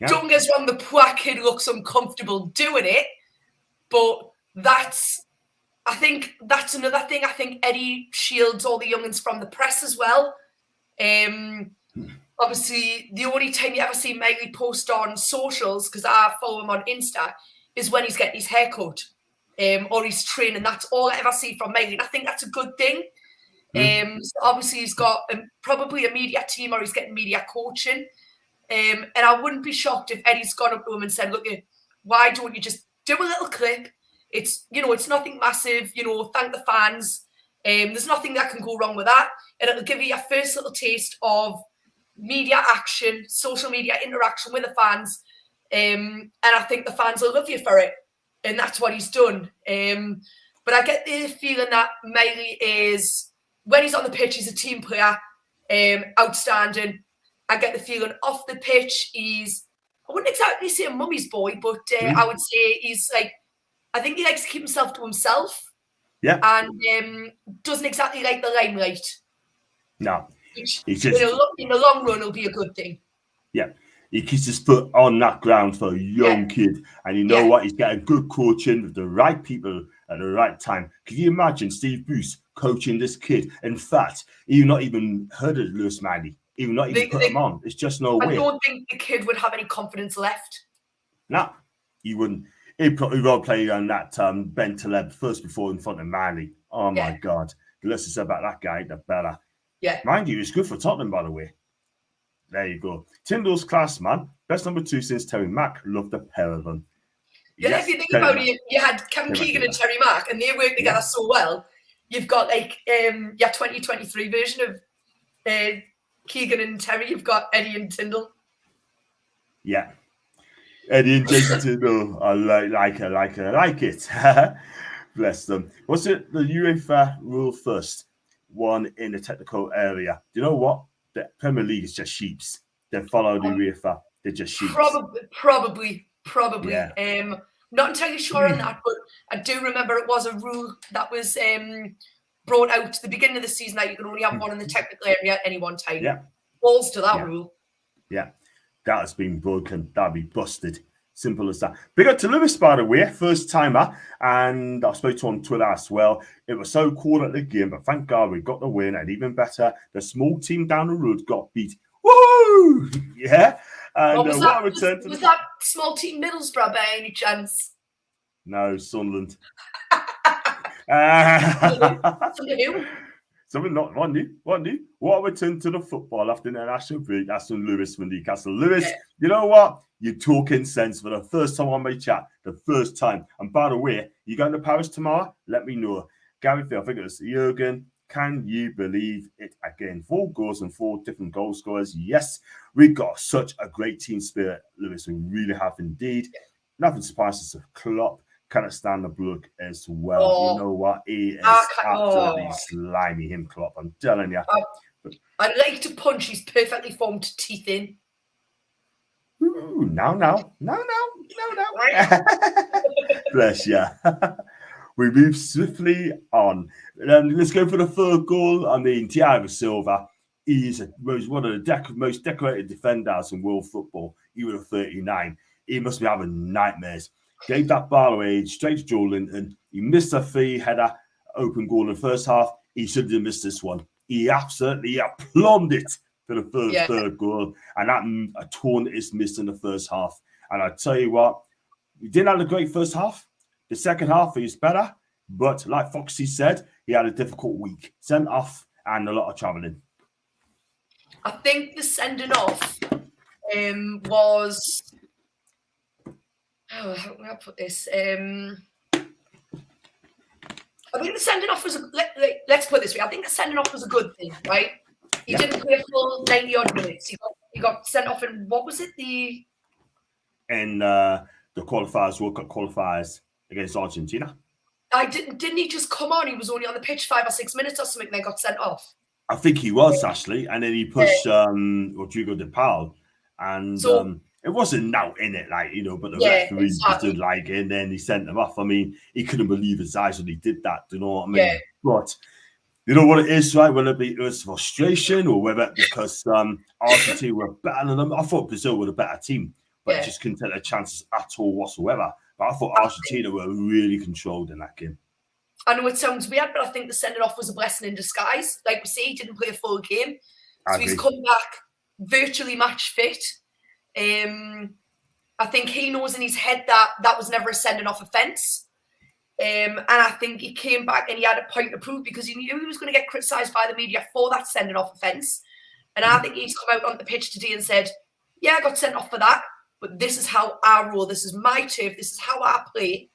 Yeah. Don't get us wrong, the poor kid looks uncomfortable doing it, but I think that's another thing. I think Eddie shields all the young'uns from the press as well. Obviously, the only time you ever see Miley post on socials, because I follow him on Insta, is when he's getting his haircut or he's training. That's all I ever see from Miley. And I think that's a good thing. So obviously, he's got probably a media team or he's getting media coaching. And I wouldn't be shocked if Eddie's gone up to him and said, look, why don't you just do a little clip? It's nothing massive. Thank the fans. There's nothing that can go wrong with that. And it'll give you your first little taste of media action, social media interaction with the fans. And I think the fans will love you for it. And that's what he's done. But I get the feeling that Miley is, when he's on the pitch, he's a team player, outstanding. I get the feeling off the pitch, I wouldn't exactly say a mummy's boy, but I would say he's like, I think he likes to keep himself to himself. Yeah. And doesn't exactly like the limelight. No. Which, in the long run, will be a good thing. Yeah. He keeps his foot on that ground for a young kid. And you know what? He's getting good coaching with the right people at the right time. Can you imagine Steve Bruce coaching this kid? In fact, he's not even heard of Lewis Miley. He would not even put him on. It's just no way. I don't think the kid would have any confidence left. No, he wouldn't. He'd probably rather play on that Ben Taleb first before in front of Miley. Oh, my God. The less it's about that guy, the better. Yeah. Mind you, it's good for Tottenham, by the way. There you go. Tyndall's class, man. Best number 2 since Terry Mack. Love the pair of them. Yeah, yes, if you think about it, you had Kevin Keegan and Terry Mack, and they work together so well. You've got like your 2023 version of Keegan and Terry. You've got Eddie and Tyndall. Yeah. Eddie and Jason Tyndall. I like it. Bless them. What's it? The UEFA rule first. One in the technical area. Do you know what? The Premier League is just sheeps. They follow the UEFA. They're just sheeps. Probably. Yeah. Not entirely sure on that, but I do remember it was a rule that was brought out at the beginning of the season that you can only have one in the technical area at any one time. Yeah. Balls to that rule. Yeah. That has been broken. That'll be busted. Simple as that. Big up to Lewis, by the way, first timer. And I spoke to him on Twitter as well. It was so cold at the game, but thank God we got the win. And even better, the small team down the road got beat. Woo! Yeah. And was, what I returned to was that small team Middlesbrough by any chance? No, Sunderland. Something not one new. What I returned to the football after the national break. That's from Lewis from Newcastle. Lewis, you know what? You're talking sense for the first time on my chat. The first time. And by the way, you going to Paris tomorrow? Let me know. Gary Phil, I think it was Jurgen. Can you believe it again? 4 goals and 4 different goal scorers. Yes, we've got such a great team spirit, Lewis. We really have indeed. Nothing surprises of Klopp. Cannot stand the bloke as well. You know what? He is absolutely slimy, him Klopp. I'm telling you. I'd like to punch his perfectly formed teeth in. Ooh, no. Bless you. We move swiftly on. Let's go for the 3rd goal. I mean, Thiago Silva. He's one of the most decorated defenders in world football. He was a 39. He must be having nightmares. Gave that ball away straight to Joe Linton. He missed a free header open goal in the first half. He should have missed this one. He absolutely plumbed it for the 3rd goal. And that a tone is missed in the first half. And I tell you what, he didn't have a great first half. The second half, he was better. But like Foxy said, he had a difficult week. Sent off and a lot of travelling. I think the sending off was... Oh, how can I put this? I think the sending off was... let's put it this way. I think the sending off was a good thing, right? He didn't play a full 90-odd minutes. He got sent off in... What was it? In the qualifiers, World Cup qualifiers against Argentina. Didn't he just come on? He was only on the pitch 5 or 6 minutes or something, and then got sent off. I think he was, actually. And then he pushed Rodrigo de Paul. And it wasn't now in it, like, but the referee didn't like it, and then he sent him off. I mean, he couldn't believe his eyes when he did that. Do you know what I mean? Yeah. But you know what it is, right? Whether it was frustration or whether because Argentina were better than them. I thought Brazil were a better team, but just couldn't take their chances at all whatsoever. But I thought Argentina were really controlled in that game. I know it sounds weird, but I think the sending off was a blessing in disguise. Like we say, he didn't play a full game. So he's come back virtually match fit. I think he knows in his head that was never a sending off offence. And I think he came back and he had a point to prove because he knew he was going to get criticised by the media for that sending off offence. And I think he's come out on the pitch today and said, yeah, I got sent off for that, but this is how I roll. This is my turf. This is how I play.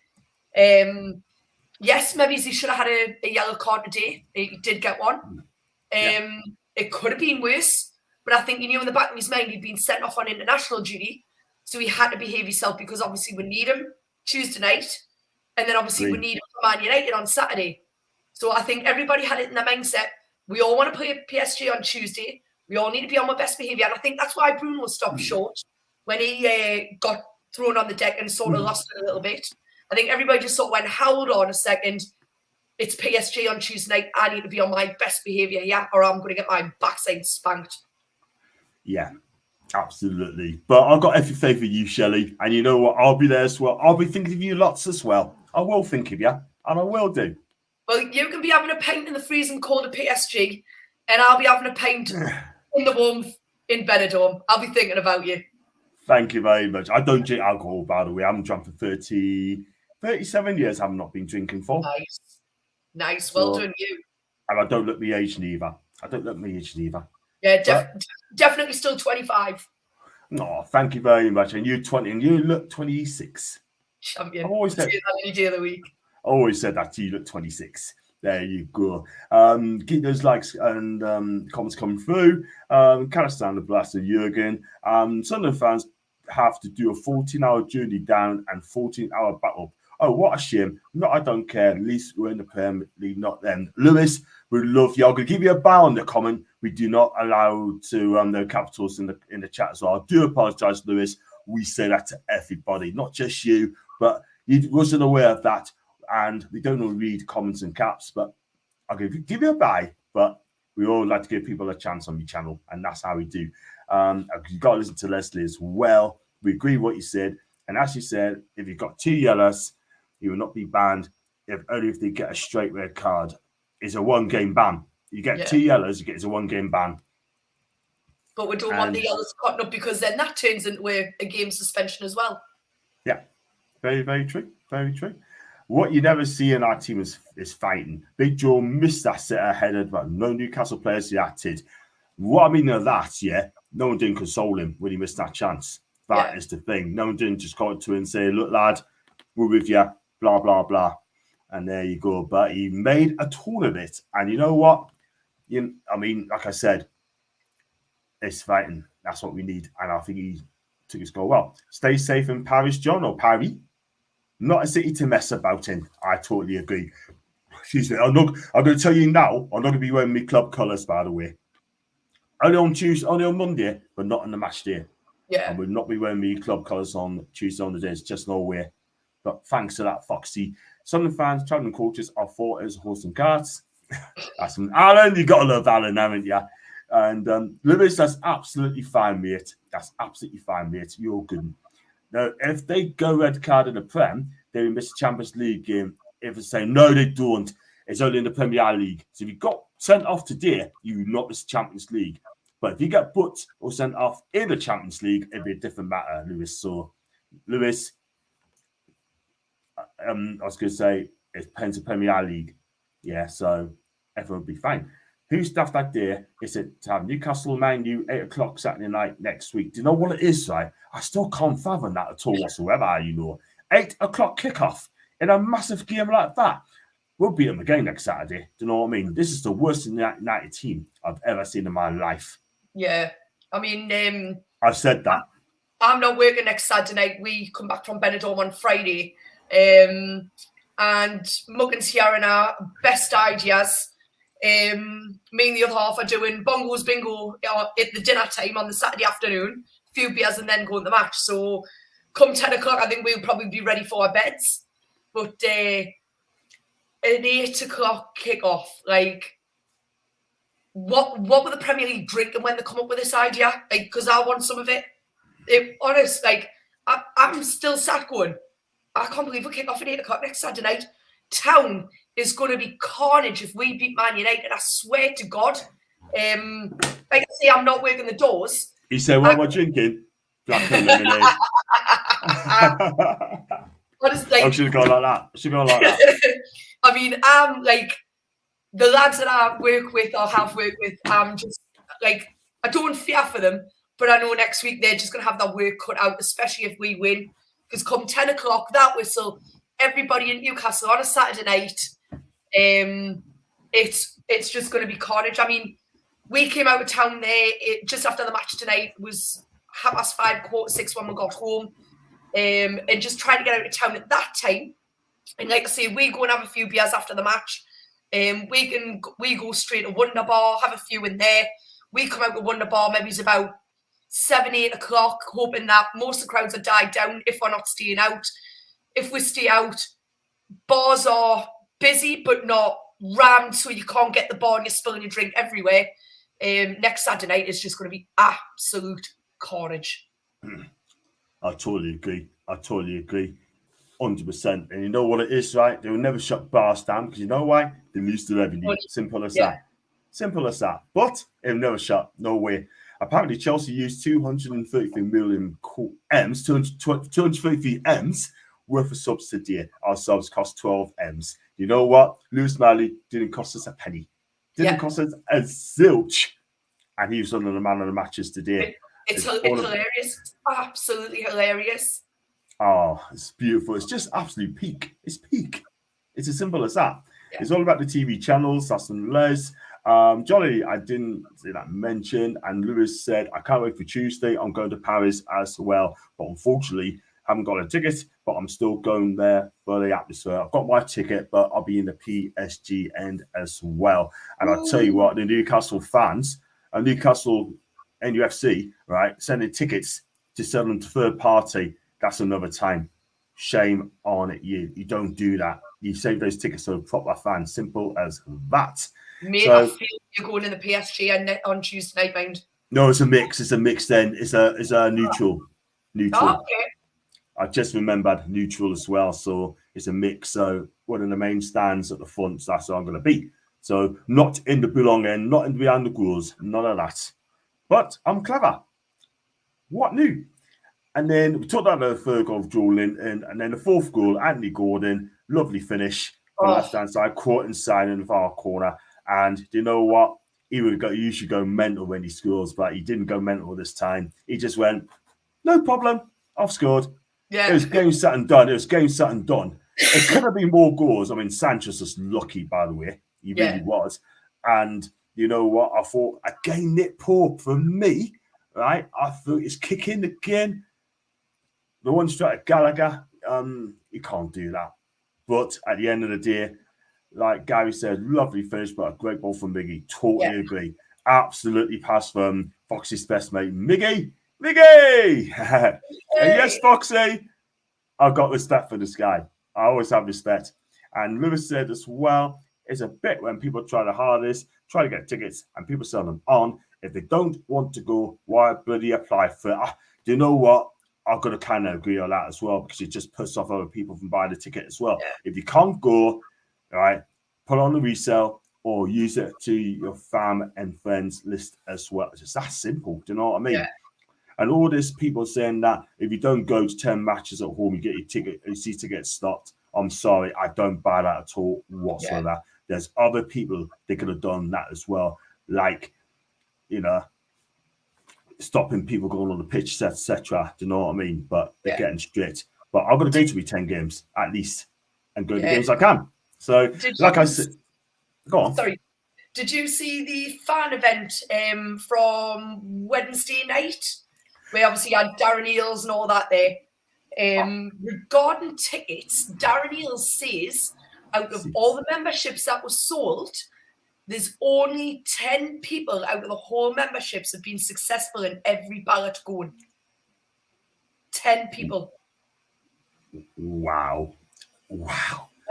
Yes, maybe he should have had a yellow card today. He did get one. It could have been worse, but I think he knew in the back of his mind he'd been sent off on international duty, so he had to behave himself because obviously we need him Tuesday night, and then obviously we need him for Man United on Saturday. So I think everybody had it in their mindset. We all want to play PSG on Tuesday. We all need to be on our best behaviour, and I think that's why Bruno stopped short when he got thrown on the deck and sort of lost it a little bit. I think everybody just sort of went, hold on a second. It's PSG on Tuesday night. I need to be on my best behaviour here, or I'm going to get my backside spanked. Yeah, absolutely. But I've got every faith in you, Shelley. And you know what? I'll be there as well. I'll be thinking of you lots as well. I will think of you, and I will do. Well, you can be having a pint in the freezing cold at PSG, and I'll be having a pint in the warmth in Benidorm. I'll be thinking about you. Thank you very much. I don't drink alcohol, by the way. I haven't drunk for 37 years. I've not been drinking for. Nice. Well done, you. And I don't look my age neither. Yeah, definitely still 25. No, thank you very much. And you're 20, and you look 26. Champion. I've always said that any day of the week. I always said that you look 26. There you go. Keep those likes and comments coming through. Kind of stand the blast of Jurgen. Sunderland fans have to do a 14-hour journey down and 14-hour back up. Oh, what a shame. No, I don't care. At least we're in the Premier League, not them. Lewis, we love you. I'm going to give you a bow on the comment. We do not allow to no capitals in the chat as well. I do apologise, Lewis. We say that to everybody, not just you, but you wasn't aware of that. And we don't read comments in caps, but I'll give you a bye. But we all like to give people a chance on the channel, and that's how we do. You've got to listen to Leslie as well. We agree with what you said. And as you said, if you've got 2 yellows, you will not be banned only if they get a straight red card. It's a 1-game ban. You get 2 yellows, it's a 1-game ban. but we don't want the yellows cutting up, because then that turns into a game suspension as well. Yeah, very, very true. Very true. What you never see in our team is fighting. Big Joe missed that sitter headed, but no Newcastle players reacted. What I mean of that, yeah, no one didn't console him when he missed that chance. That is the thing. No one didn't just go to him and say, look, lad, we're with you, blah, blah, blah. And there you go. But he made a tool of it. And you know what? I mean, like I said, it's fighting. That's what we need. And I think he took his goal well. Stay safe in Paris, John, or Paris. Not a city to mess about in. I totally agree. Excuse me. I'm going to tell you now, I'm not going to be wearing my club colours, by the way. Only on Monday, but not on the match day. Yeah. And we'll not be wearing my club colours on Tuesday on the day. It's just no way. But thanks to that, Foxy. Sunderland fans, travelling coaches are for as horse and carts. That's from Alan. You got to love Alan, haven't you? And Lewis, that's absolutely fine, mate. That's absolutely fine, mate. You're good. Now, if they go red card in the Prem, they will miss the Champions League game. If it's saying, no, they don't. It's only in the Premier League. So if you got sent off today, you will not miss the Champions League. But if you get put or sent off in the Champions League, it'd be a different matter, Lewis. So, Lewis, I was going to say, it's playing to Premier League. Yeah, so everyone will be fine. Who's staffed that day? Is it to have Newcastle, Man U, 8 o'clock Saturday night next week? Do you know what it is, right? I still can't fathom that at all whatsoever, you know. 8 o'clock kickoff in a massive game like that. We'll beat them again next Saturday. Do you know what I mean? This is the worst United team I've ever seen in my life. Yeah. I mean... I've said that. I'm not working next Saturday night. We come back from Benidorm on Friday. And Muggins here in our best ideas. Me and the other half are doing bongos bingo at the dinner time on the Saturday afternoon, a few beers, and then go to the match. So come 10 o'clock, I think we'll probably be ready for our beds. But an 8 o'clock kickoff, like, what were the Premier League drinking when they come up with this idea? Like, because I want some of it. Honest, like, I'm still sat going, I can't believe we kick off at 8 o'clock next Saturday night. Town is going to be carnage if we beat Man United. I swear to God. Like I say, I'm not working the doors. You say, what am I drinking? Black and lemonade. Honestly, I should have gone like that. I mean, I'm like, the lads that I work with or have worked with, I'm just like, I don't fear for them, but I know next week they're just going to have their work cut out, especially if we win. Because come 10 o'clock, that whistle, everybody in Newcastle on a Saturday night, it's just going to be carnage. I mean, we came out of town there just after the match tonight. It was 5:30, 5:45 when we got home, and just trying to get out of town at that time. And like I say, we go and have a few beers after the match. We go straight to Wonder Bar, have a few in there. We come out to Wonder Bar, maybe it's about 7, 8 o'clock, hoping that most of the crowds have died down if we're not staying out. If we stay out, bars are busy but not rammed, so you can't get the bar and you're spilling your drink everywhere. Next Saturday night is just going to be absolute carnage. I totally agree. 100%. And you know what it is, right? They will never shut bars down because you know why? They lose the revenue. Simple as that. Simple as that. But it'll never shut. No way. Apparently, Chelsea used 233 million M's, 233 M's worth of subsidy. Our subs cost 12 M's. You know what? Lewis Miley didn't cost us a penny. Didn't cost us a zilch. And he was one of the man of the matches today. It's hilarious. It's absolutely hilarious. Oh, it's beautiful. It's just absolute peak. It's peak. It's as simple as that. Yeah. It's all about the TV channels. That's and Les. Johnny, I didn't see that mentioned. And Lewis said, I can't wait for Tuesday. I'm going to Paris as well. But unfortunately, I haven't got a ticket, but I'm still going there for the atmosphere. I've got my ticket, but I'll be in the PSG end as well. And I'll tell you what, the Newcastle fans and Newcastle NUFC, right, sending tickets to sell them to third party. That's another time. Shame on you. You don't do that. You save those tickets to a proper fan. Simple as that. Mate, I feel you're going in the PSG on Tuesday night, mind. No, it's a mix. It's a mix then. It's a neutral. Neutral. Oh, okay. I just remembered neutral as well. So it's a mix. So one of the main stands at the front, so that's where I'm going to be. So not in the belong end, not in behind the goals. None of that. But I'm clever. What new? And then we talked about the third goal of Joel Linton, and then the fourth goal, Anthony Gordon, lovely finish from left-hand side, caught inside in the far corner. And do you know what? He would go, usually go mental when he scores, but he didn't go mental this time. He just went, no problem, I've scored. Yeah. It was game, set, and done. It could have been more goals. I mean, Sanchez was lucky, by the way. He really was. And you know what? I thought, again, Nick Pope, for me, right? I thought he's kicking again. The one straight at Gallagher, you can't do that. But at the end of the day, like Gary said, lovely finish, but a great ball from Miggy. Totally agree. Absolutely pass from Foxy's best mate, Miggy. And yes, Foxy, I've got respect for this guy. I always have respect. And Lewis said as well, it's a bit when people try the hardest, try to get tickets, and people sell them on. If they don't want to go, why bloody apply for it? Do you know what? I've got to kind of agree on that as well, because it just puts off other people from buying the ticket as well. If you can't go, all right, put on the resale or use it to your fam and friends list as well. It's just that simple. Do you know what I mean? And all this people saying that if you don't go to 10 matches at home, you get your ticket, you see tickets stopped. I'm sorry, I don't buy that at all whatsoever. There's other people that could have done that as well, like, you know, stopping people going on the pitch, etc. Do you know what I mean? But they're getting strict. But I'm going to go to be 10 games at least and go to the games I can. So, like I said, go on. Sorry. Did you see the fan event from Wednesday night? Where obviously you had Darren Eales and all that there. Regarding tickets, Darren Eales says out of all the memberships that were sold, there's only 10 people out of the whole memberships have been successful in every ballot going. 10 people. Wow.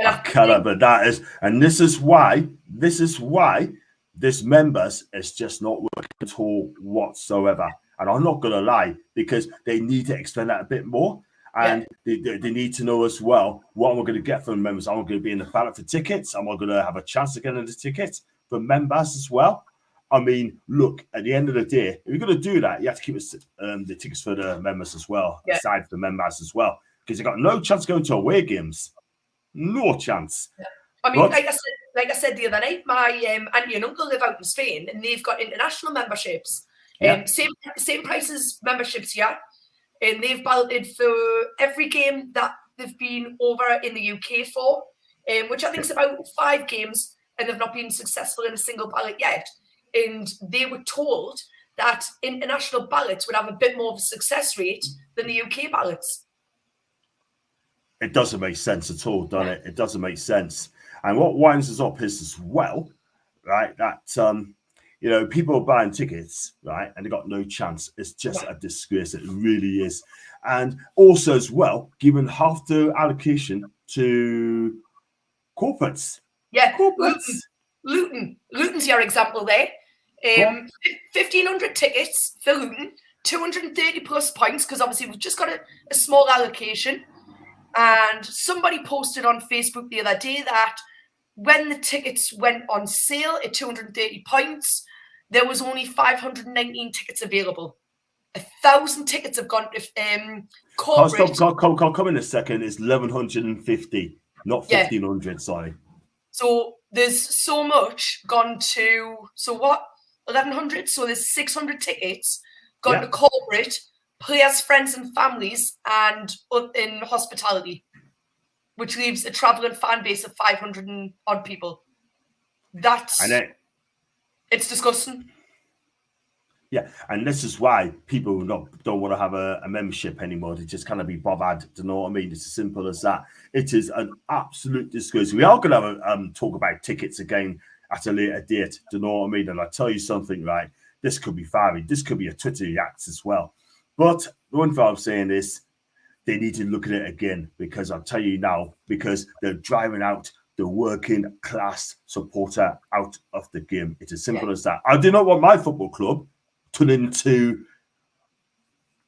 I cannot, but that is, and this is why this members is just not working at all whatsoever. And I'm not going to lie, because they need to explain that a bit more. And they need to know as well what we're going to get from members. Am I going to be in the ballot for tickets? Am I going to have a chance to get in the tickets for members as well? I mean, look, at the end of the day, if you're going to do that, you have to keep the tickets for the members as well, aside from members as well, because you've got no chance going to away games. No chance. I mean, like I said the other night, my auntie and uncle live out in Spain, and they've got international memberships. Same price as memberships here. And they've balloted for every game that they've been over in the UK for, which I think is about 5 games, and they've not been successful in a single ballot yet. And they were told that international ballots would have a bit more of a success rate than the UK ballots. It doesn't make sense at all, doesn't it? It doesn't make sense. And what winds us up is as well, right, that you know, people are buying tickets, right, and they got no chance. It's just a disgrace. It really is. And also as well, giving half the allocation to corporates. Yeah, corporates. Luton's your example there. 1,500 tickets for Luton, 230 plus points, because obviously we've just got a small allocation. And somebody posted on Facebook the other day that when the tickets went on sale at 230 points, there was only 519 tickets available. 1,000 tickets have gone to corporate. Come in a second. It's 1,150, not 1,500. Sorry. So there's so much gone to 1,100. So there's 600 tickets gone to corporate, players, friends, and families, and in hospitality, which leaves a travelling fan base of 500 and odd people. It's disgusting. Yeah, and this is why people don't want to have a membership anymore. They just can't be bothered. Do you know what I mean? It's as simple as that. It is an absolute disgrace. We are going to have a talk about tickets again at a later date. Do you know what I mean? And I'll tell you something, right? This could be fiery. This could be a Twitter react as well. But the one thing I'm saying is they need to look at it again, because I'll tell you now, because they're driving out the working class supporter out of the game. It's as simple as that. I do not want my football club turn into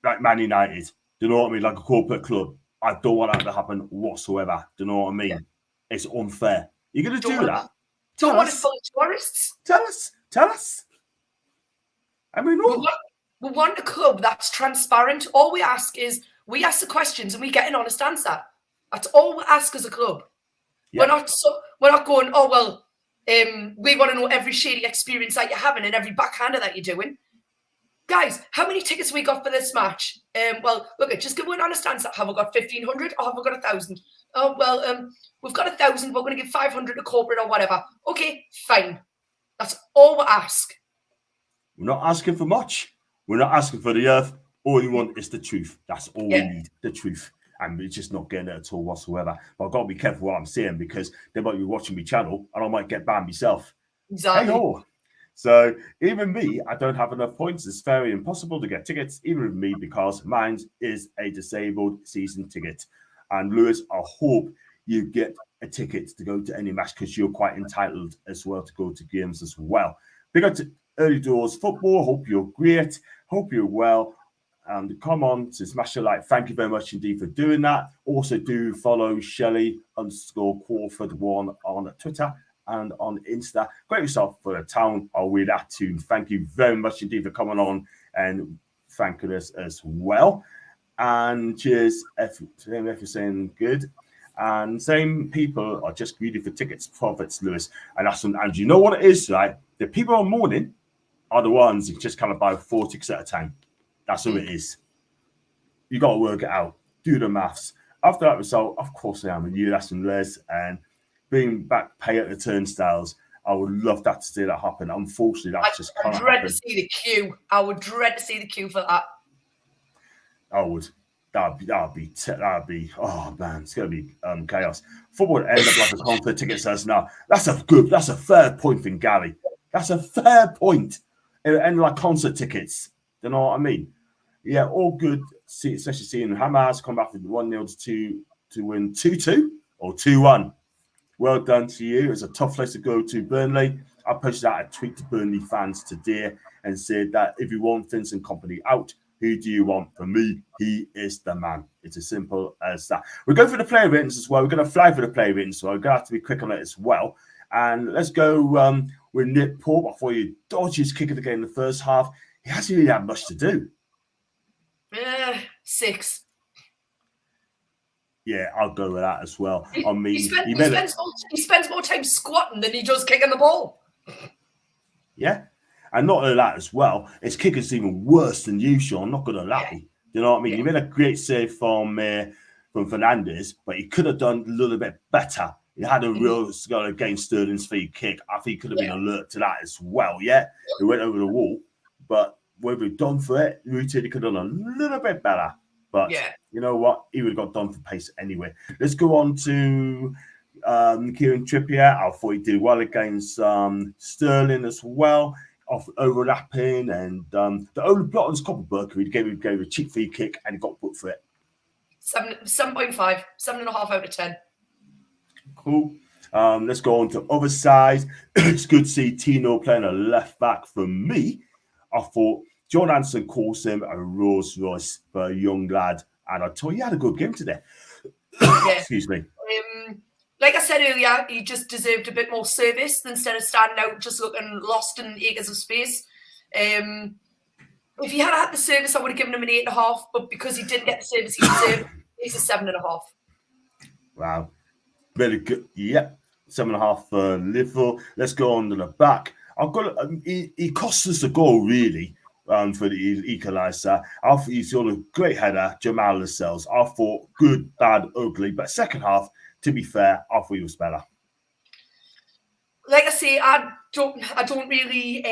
like Man United. Do you know what I mean? Like a corporate club. I don't want that to happen whatsoever. Do you know what I mean? Yeah. It's unfair. You're going to do that? Don't want it full of tourists. Tell us. I mean, we want a club that's transparent. All we ask is we ask the questions and we get an honest answer. That's all we ask as a club. Yeah. We're not going, oh well, we want to know every shady experience that you're having and every backhander that you're doing. Guys, how many tickets have we got for this match? Well, look, just give me an honest answer. Have we got 1,500 or have we got 1,000? Oh, well, we've got 1,000, but we're going to give 500 to corporate or whatever. Okay, fine. That's all we ask. We're not asking for much. We're not asking for the earth. All we want is the truth. That's all we need, the truth. And we're just not getting it at all whatsoever. But I've got to be careful what I'm saying because they might be watching my channel and I might get banned myself. Exactly. Hey-ho. So even me, I don't have enough points. It's very impossible to get tickets, even with me, because mine is a disabled season ticket. And Lewis, I hope you get a ticket to go to any match because you're quite entitled as well to go to games as well. Big up to Early Doors Football. Hope you're great. Hope you're well. And come on to smash a like. Thank you very much indeed for doing that. Also do follow Shelley_Crawford1 on Twitter and on Insta. Great yourself for the town. I'll read that tune. Thank you very much indeed for coming on and thanking us as well. And cheers if you're saying good. And same people are just greedy for tickets, profits, Lewis. And that's and you know what it is, right? The people on morning are the ones who just kind of buy 4 tickets at a time. That's who it is. You got to work it out. Do the maths. After that result, of course I am with you. That's Les and bring back pay at the turnstiles. I would love that to see that happen. Unfortunately, that's just can't happen. I would dread to see the queue. I would dread to see the queue for that. I would. That'd be. Oh man, it's gonna be chaos. Football would end up like a concert ticket says now. That's a fair point from Gary. That's a fair point. It would end like concert tickets. You know what I mean? Yeah, all good. Especially seeing Hamas come back from 1-0 to win 2-2 or 2-1. Well done to you. It's a tough place to go to, Burnley. I posted out a tweet to Burnley fans today and said that if you want Vincent Kompany out, who do you want? For me, he is the man. It's as simple as that. We're going for the player ratings as well. We're going to fly for the player ratings, so we're going to have to be quick on it as well. And let's go with Nick Pope. I thought he dodged his kick of the game in the first half. He hasn't really had much to do. 6. Yeah, I'll go with that as well. I mean, he spends more time squatting than he does kicking the ball. Yeah, and not only that as well, his kicking's even worse than you, Sean. I'm not going to lie. You know what I mean? He made a great save from Fernandes, but he could have done a little bit better. He had a real skill against Sterling's free kick. I think he could have been alert to that as well. Yeah, he went over the wall, but what we've done for it, Ruti could have done a little bit better. But you know what? He would have got done for pace anyway. Let's go on to Kieran Trippier. I thought he did well against Sterling as well, off overlapping. And the only plot on Copperberg, he gave a cheap free kick and he got booked for it. 7.5, 7.5 out of 10. Cool. Let's go on to other side. It's good to see Tino playing a left back for me. I thought John Anderson calls him a Rolls Royce for a young lad, and I told you he had a good game today. Excuse me. Like I said earlier, he just deserved a bit more service instead of standing out just looking lost in acres of space. If he had had the service, I would have given him an 8.5, but because he didn't get the service he deserved, he's a 7.5. Wow. Very good. Yeah. 7.5 for Liverpool. Let's go on to the back. I've got he cost us a goal really for the equaliser. I thought he saw a great header, Jamal Lascelles. I thought good, bad, ugly, but second half, to be fair, I thought he was better. Like I say, I don't really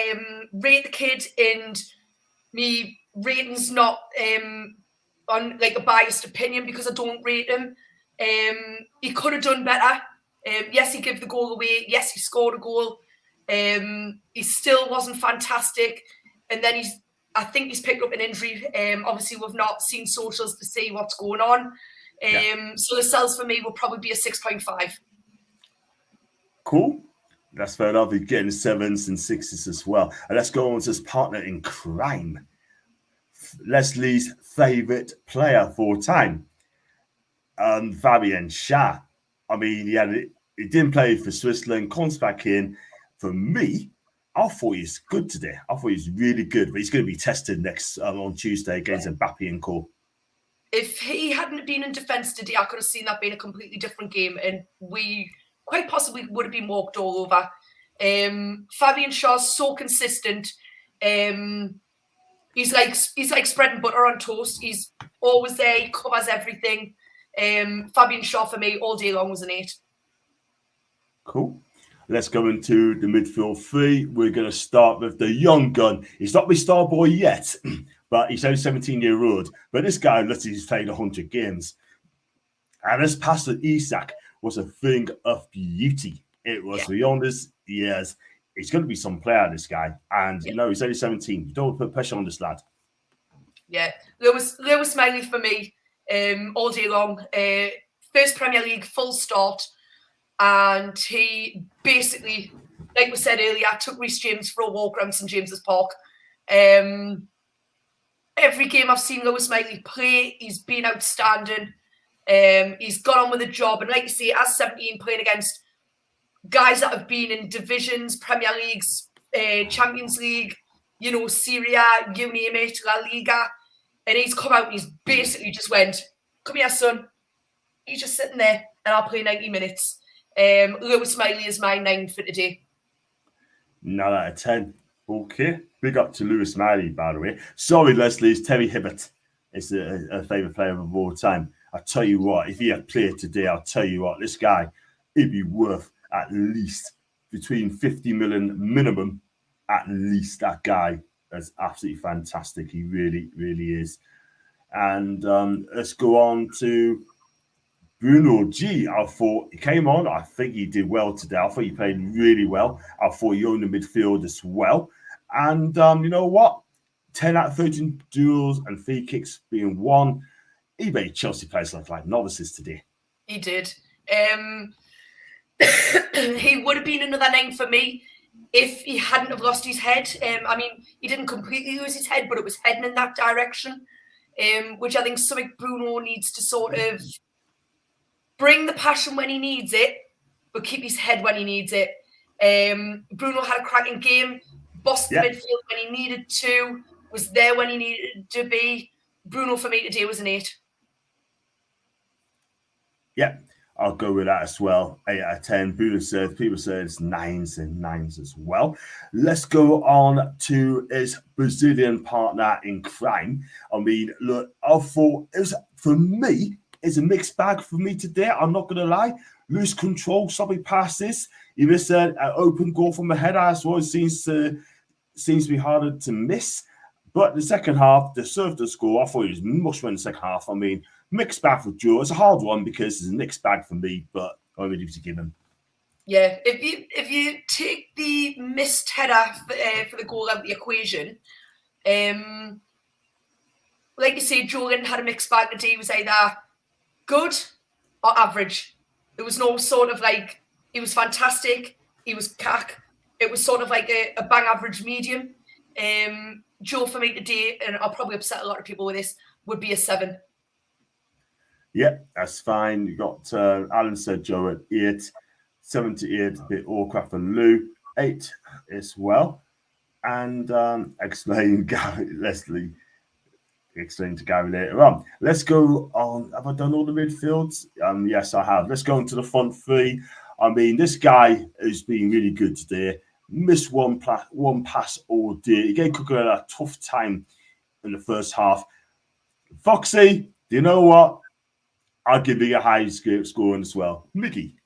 rate the kid, and me rating's not on like a biased opinion because I don't rate him. He could have done better. Yes, he gave the goal away. Yes, he scored a goal. He still wasn't fantastic, and then I think he's picked up an injury. Obviously, we've not seen socials to see what's going on. So the cells for me will probably be a 6.5. Cool. That's fair enough. He's getting 7s and 6s as well. And let's go on to his partner in crime, Leslie's favourite player for time, Fabian Schär. I mean, he didn't play for Switzerland, comes back in. For me, I thought he was good today. I thought he was really good, but he's going to be tested next on Tuesday against Mbappe and co. If he hadn't been in defence today, I could have seen that being a completely different game, and we quite possibly would have been walked all over. Fabian Schär's so consistent. He's like spreading butter on toast. He's always there. He covers everything. Fabian Schär for me all day long was an 8. Cool. Let's go into the midfield 3. We're going to start with the young gun. He's not my star boy yet, but he's only 17-year-old. But this guy, let's say he's played 100 games. And this pass to Isak was a thing of beauty. It was beyond his years. He's going to be some player, this guy. And, you know, he's only 17. You don't put pressure on this lad. Yeah. Lewis Smiley for me all day long. First Premier League, full start. And he basically, like we said earlier, took Reece James for a walk around St James's Park. Every game I've seen Lewis Smiley play, he's been outstanding. He's got on with the job. And like you say, as 17, playing against guys that have been in divisions, Premier Leagues, Champions League, you know, Serie A, you name it, La Liga. And he's come out and he's basically just went, come here, son. He's just sitting there and I'll play 90 minutes. Lewis Smiley is my 9 for today. 9 out of 10. Okay. Big up to Lewis Smiley, by the way. Sorry, Leslie, it's Terry Hibbert. It's a favourite player of all time. I tell you what, if he had played today, I'll tell you what, this guy, he'd be worth at least between 50 million minimum. At least that guy is absolutely fantastic. He really, really is. And let's go on to Bruno G. I thought he came on. I think he did well today. I thought he played really well. I thought he owned the midfield as well. And you know what? 10 out of 13 duels and free kicks being won. He made Chelsea players look like novices today. He did. He would have been another 9 for me if he hadn't have lost his head. I mean, he didn't completely lose his head, but it was heading in that direction, which I think something Bruno needs to sort of bring the passion when he needs it, but keep his head when he needs it. Bruno had a cracking game, bossed the midfield when he needed to, was there when he needed to be. Bruno for me today was an 8. Yeah, I'll go with that as well. 8 out of 10. People said it's 9s and 9s as well. Let's go on to his Brazilian partner in crime. I mean, look, I thought it was, for me, it's a mixed bag for me today. I'm not going to lie. Loose control, sloppy passes. He missed an open goal from the header as well. It seems to be harder to miss. But the second half, they served the score. I thought it was much better in the second half. I mean, mixed bag for Joe. It's a hard one because it's a mixed bag for me, but I'm going to give him. Yeah, if you take the missed header for the goal out of the equation, like you say, Joe Linton had a mixed bag today. He was either good or average. There was no sort of like, he was fantastic, he was cack. It was sort of like a bang average medium. Joe for me today, and I'll probably upset a lot of people with this, would be a 7. Yeah, that's fine. You got Alan said Joe at 8, 7 to 8, a bit awkward for Lou, 8 as well. And explain Leslie. Explain to Gary later on. Let's go on. Have I done all the midfields? Yes, I have. Let's go into the front 3. I mean, this guy has been really good today. Missed one pass all day. He gave Cooker a tough time in the first half. Foxy, do you know what? I'll give you a high scoring as well. Mickey.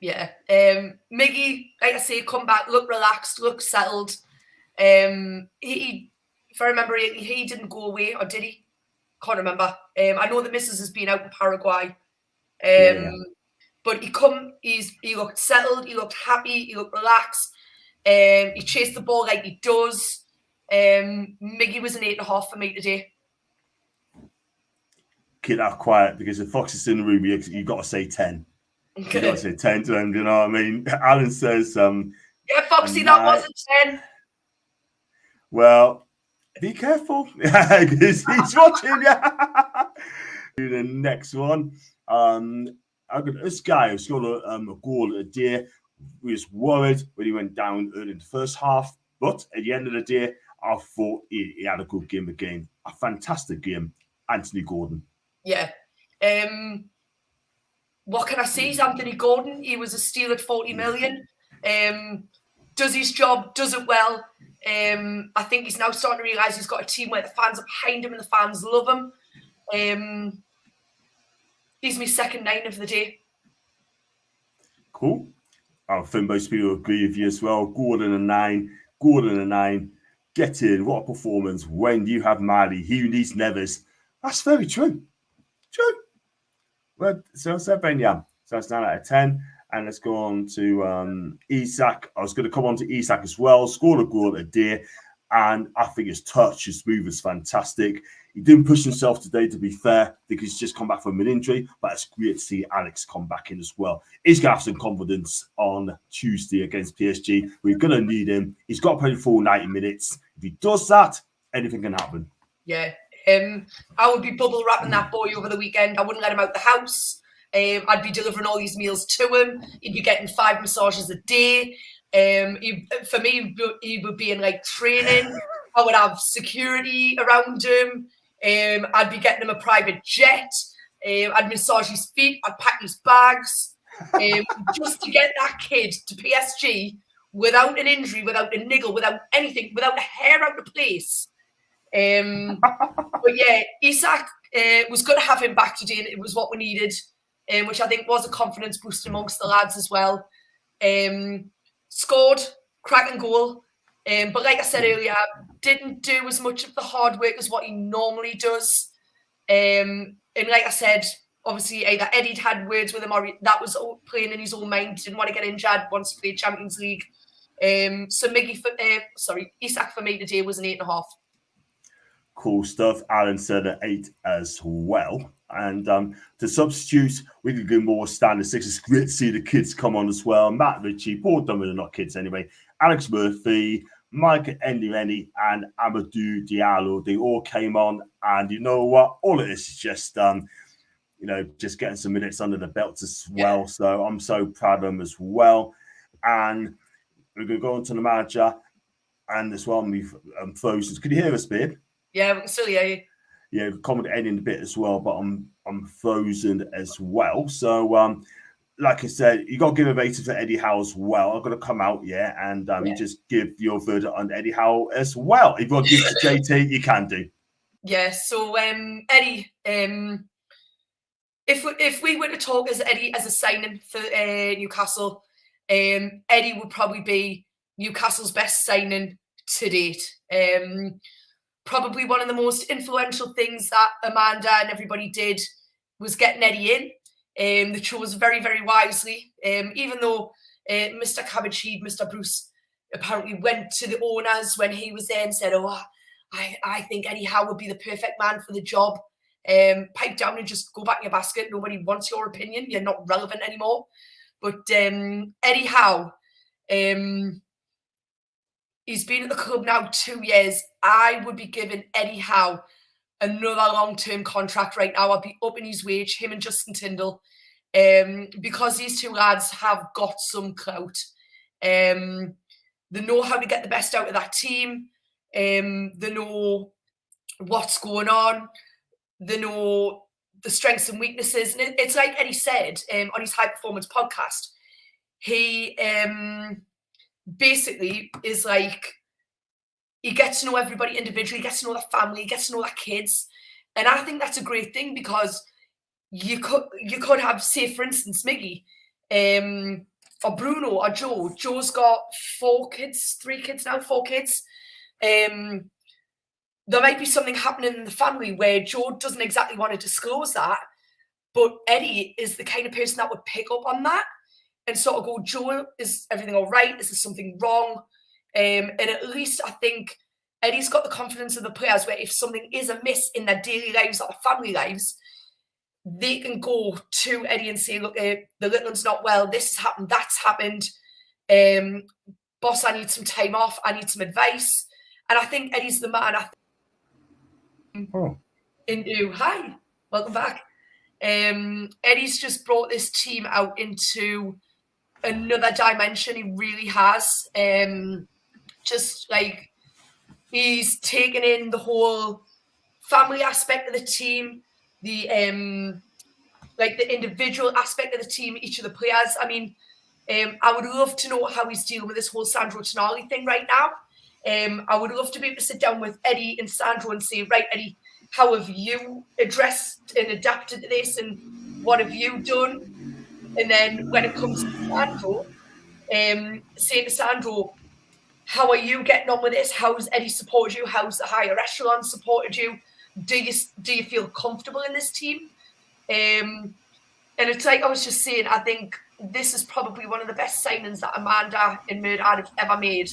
Yeah. Miggy, like I say, come back, look relaxed, look settled. He, if I remember, he didn't go away, or did he? Can't remember. I know the missus has been out in Paraguay. But he looked settled, he looked happy, he looked relaxed. He chased the ball like he does. Miggy was an 8.5 for me today. Keep that quiet, because if Fox is in the room, you've got to say 10. Okay. You've got to say 10 to him, you know what I mean? Alan says... yeah, Foxy, that wasn't 10. Well, be careful. He's watching. The next one. This guy who's got a goal a day We was worried when he went down early in the first half, but at the end of the day, I thought he had a good game again. A fantastic game, Anthony Gordon. Yeah. What can I say? He's Anthony Gordon. He was a steal at 40 million. Does his job, does it well. I think he's now starting to realise he's got a team where the fans are behind him and the fans love him. He's my second 9 of the day. Cool. I think most people agree with you as well. Gordon a 9. Gordon a 9. Get in. What a performance. When you have Miley, he needs Neves. That's very true. True. Well, so 7, yeah. So that's 9 out of 10. And let's go on to Isak. I was going to come on to Isak as well. Scored a goal a day. And I think his touch, his move is fantastic. He didn't push himself today, to be fair. I think he's just come back from an injury. But it's great to see Alex come back in as well. He's going to have some confidence on Tuesday against PSG. We're going to need him. He's got to play the full 90 minutes. If he does that, anything can happen. Yeah. I would be bubble wrapping that boy over the weekend. I wouldn't let him out the house. I'd be delivering all these meals to him. He'd be getting 5 massages a day. For me, he would be in like training. I would have security around him. I'd be getting him a private jet. I'd massage his feet. I'd pack his bags. Just to get that kid to PSG without an injury, without a niggle, without anything, without a hair out of place. But yeah, Isak was good to have him back today. It was what we needed. Which I think was a confidence boost amongst the lads as well. Scored, cracking goal. But like I said earlier, didn't do as much of the hard work as what he normally does. And like I said, obviously either Eddie had words with him or that was playing in his own mind. Didn't want to get injured, wants to play Champions League. So Isak for me today was an 8.5. Cool stuff. Alan said an 8 as well. And to substitute, we could go more standard 6. It's great to see the kids come on as well. Matt Ritchie, Paul Dunn, they're not kids anyway. Alex Murphy, Mike Endirenny, and Amadou Diallo. They all came on. And you know what? All of this is just, just getting some minutes under the belts as well. Yeah. So I'm so proud of them as well. And we're going to go on to the manager. And as well, we've frozen. Can you hear us, babe? Yeah, we can still hear you. Yeah, comment ending a bit as well, but I'm frozen as well. So, like I said, you got to give a rating for Eddie Howe as well. I'm going to come out, and you just give your verdict on Eddie Howe as well. If you want to give it to JT, you can do. Yeah. So, Eddie, if we were to talk as Eddie as a signing for Newcastle, Eddie would probably be Newcastle's best signing to date. Probably one of the most influential things that Amanda and everybody did was getting Eddie in. They chose very, very wisely. Even though Mr. Cabbage-Heed, Mr. Bruce, apparently went to the owners when he was there and said, I think Eddie Howe would be the perfect man for the job. Pipe down and just go back in your basket. Nobody wants your opinion. You're not relevant anymore. But Eddie Howe, he's been at the club now 2 years. I would be giving Eddie Howe another long-term contract right now. I'd be upping his wage, him and Justin Tyndall, because these two lads have got some clout. They know how to get the best out of that team. They know what's going on. They know the strengths and weaknesses. And it's like Eddie said on his High Performance podcast. He basically is like, he gets to know everybody individually, gets to know their family, gets to know their kids. And I think that's a great thing because you could have, say, for instance, Miggy, or Bruno or Joe. Joe's got 4 kids. There might be something happening in the family where Joe doesn't exactly want to disclose that, but Eddie is the kind of person that would pick up on that and sort of go, Joe, is everything all right? Is there something wrong? And at least I think Eddie's got the confidence of the players where if something is amiss in their daily lives or their family lives, they can go to Eddie and say, look, the little one's not well. This has happened. That's happened. Boss, I need some time off. I need some advice. And I think Eddie's the man. Hi, welcome back. Eddie's just brought this team out into another dimension. He really has. Just like he's taken in the whole family aspect of the team, the like the individual aspect of the team, each of the players. I mean, I would love to know how he's dealing with this whole Sandro Tonali thing right now. I would love to be able to sit down with Eddie and Sandro and say, right, Eddie, how have you addressed and adapted to this, and what have you done? And then when it comes to Sandro, saying to Sandro, how are you getting on with this? How's Eddie supported you? How's the higher echelon supported you? Do you feel comfortable in this team? And it's like I was just saying, I think this is probably one of the best signings that Amanda and Murdad have ever made.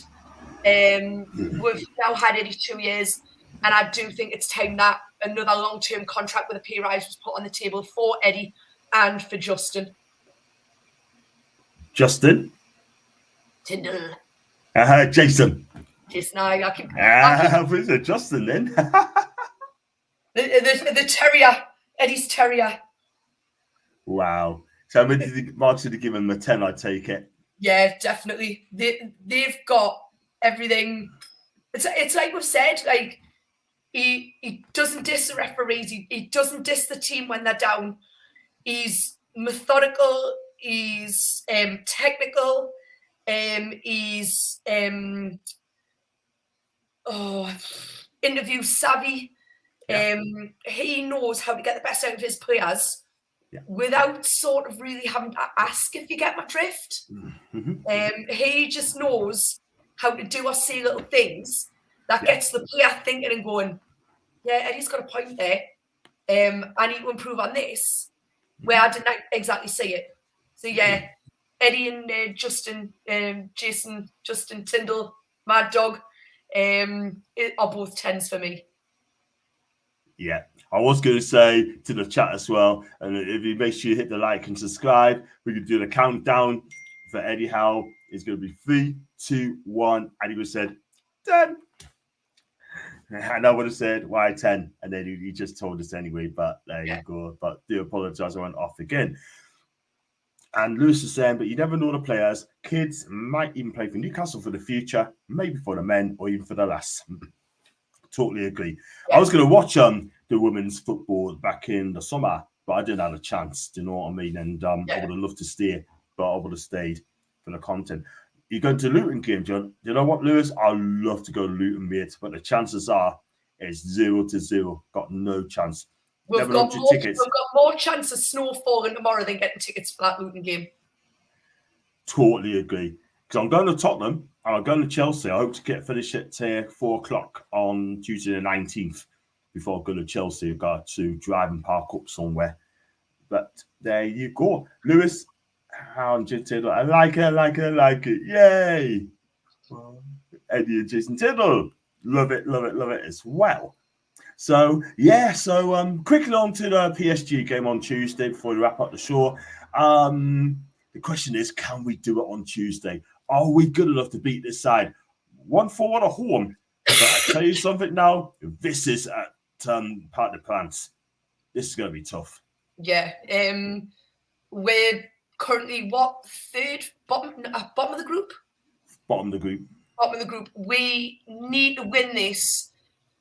We've now had Eddie 2 years, and I do think it's time that another long-term contract with a pay rise was put on the table for Eddie and for Justin. Justin? Tyndall. Jason. Jason, I keep Was it Justin then? the terrier, Eddie's terrier. Wow. So Mark should have given him a 10, I take it. Yeah, definitely. They've got everything. It's like we've said, like he doesn't diss the referees, he doesn't diss the team when they're down. He's methodical, he's technical, he's interview savvy. Yeah. He knows how to get the best out of his players without sort of really having to ask, if you get my drift. Mm-hmm. He just knows how to do or say little things that gets the player thinking and going, yeah, Eddie's got a point there. I need to improve on this, where I didn't exactly see it. So yeah, Eddie and Justin, Jason, Justin, Tyndall, Mad Dog, are both 10s for me. Yeah, I was going to say to the chat as well, and if you make sure you hit the like and subscribe, we could do the countdown for Eddie Howe. It's going to be 3, 2, 1. And he would have said 10. And I would have said, why 10? And then he just told us anyway, but there you go. But do apologize, I went off again. And Lewis is saying, but you never know the players. Kids might even play for Newcastle for the future, maybe for the men or even for the lass. Totally agree. Yeah. I was going to watch the women's football back in the summer, but I didn't have a chance. Do you know what I mean? And I would have loved to stay, but I would have stayed for the content. You're going to Luton game, John. You know what, Lewis? I'd love to go to Luton, mate, but the chances are it's 0-0. Got no chance. We've got more chance of snow falling tomorrow than getting tickets for that Luton game. Totally agree. Because I'm going to Tottenham and I'm going to Chelsea. I hope to finish at 4 o'clock on Tuesday the 19th before I go to Chelsea. I've got to drive and park up somewhere. But there you go. Lewis, I like it. Yay. Eddie and Jason Tyndall. Love it as well. So, quickly on to the PSG game on Tuesday before we wrap up the show. The question is, can we do it on Tuesday? Are we good enough to beat this side? 1-4 at home. But I tell you something now, this is at part of the plans. This is going to be tough. Yeah. We're currently, third? Bottom of the group? Bottom of the group. Bottom of the group. We need to win this,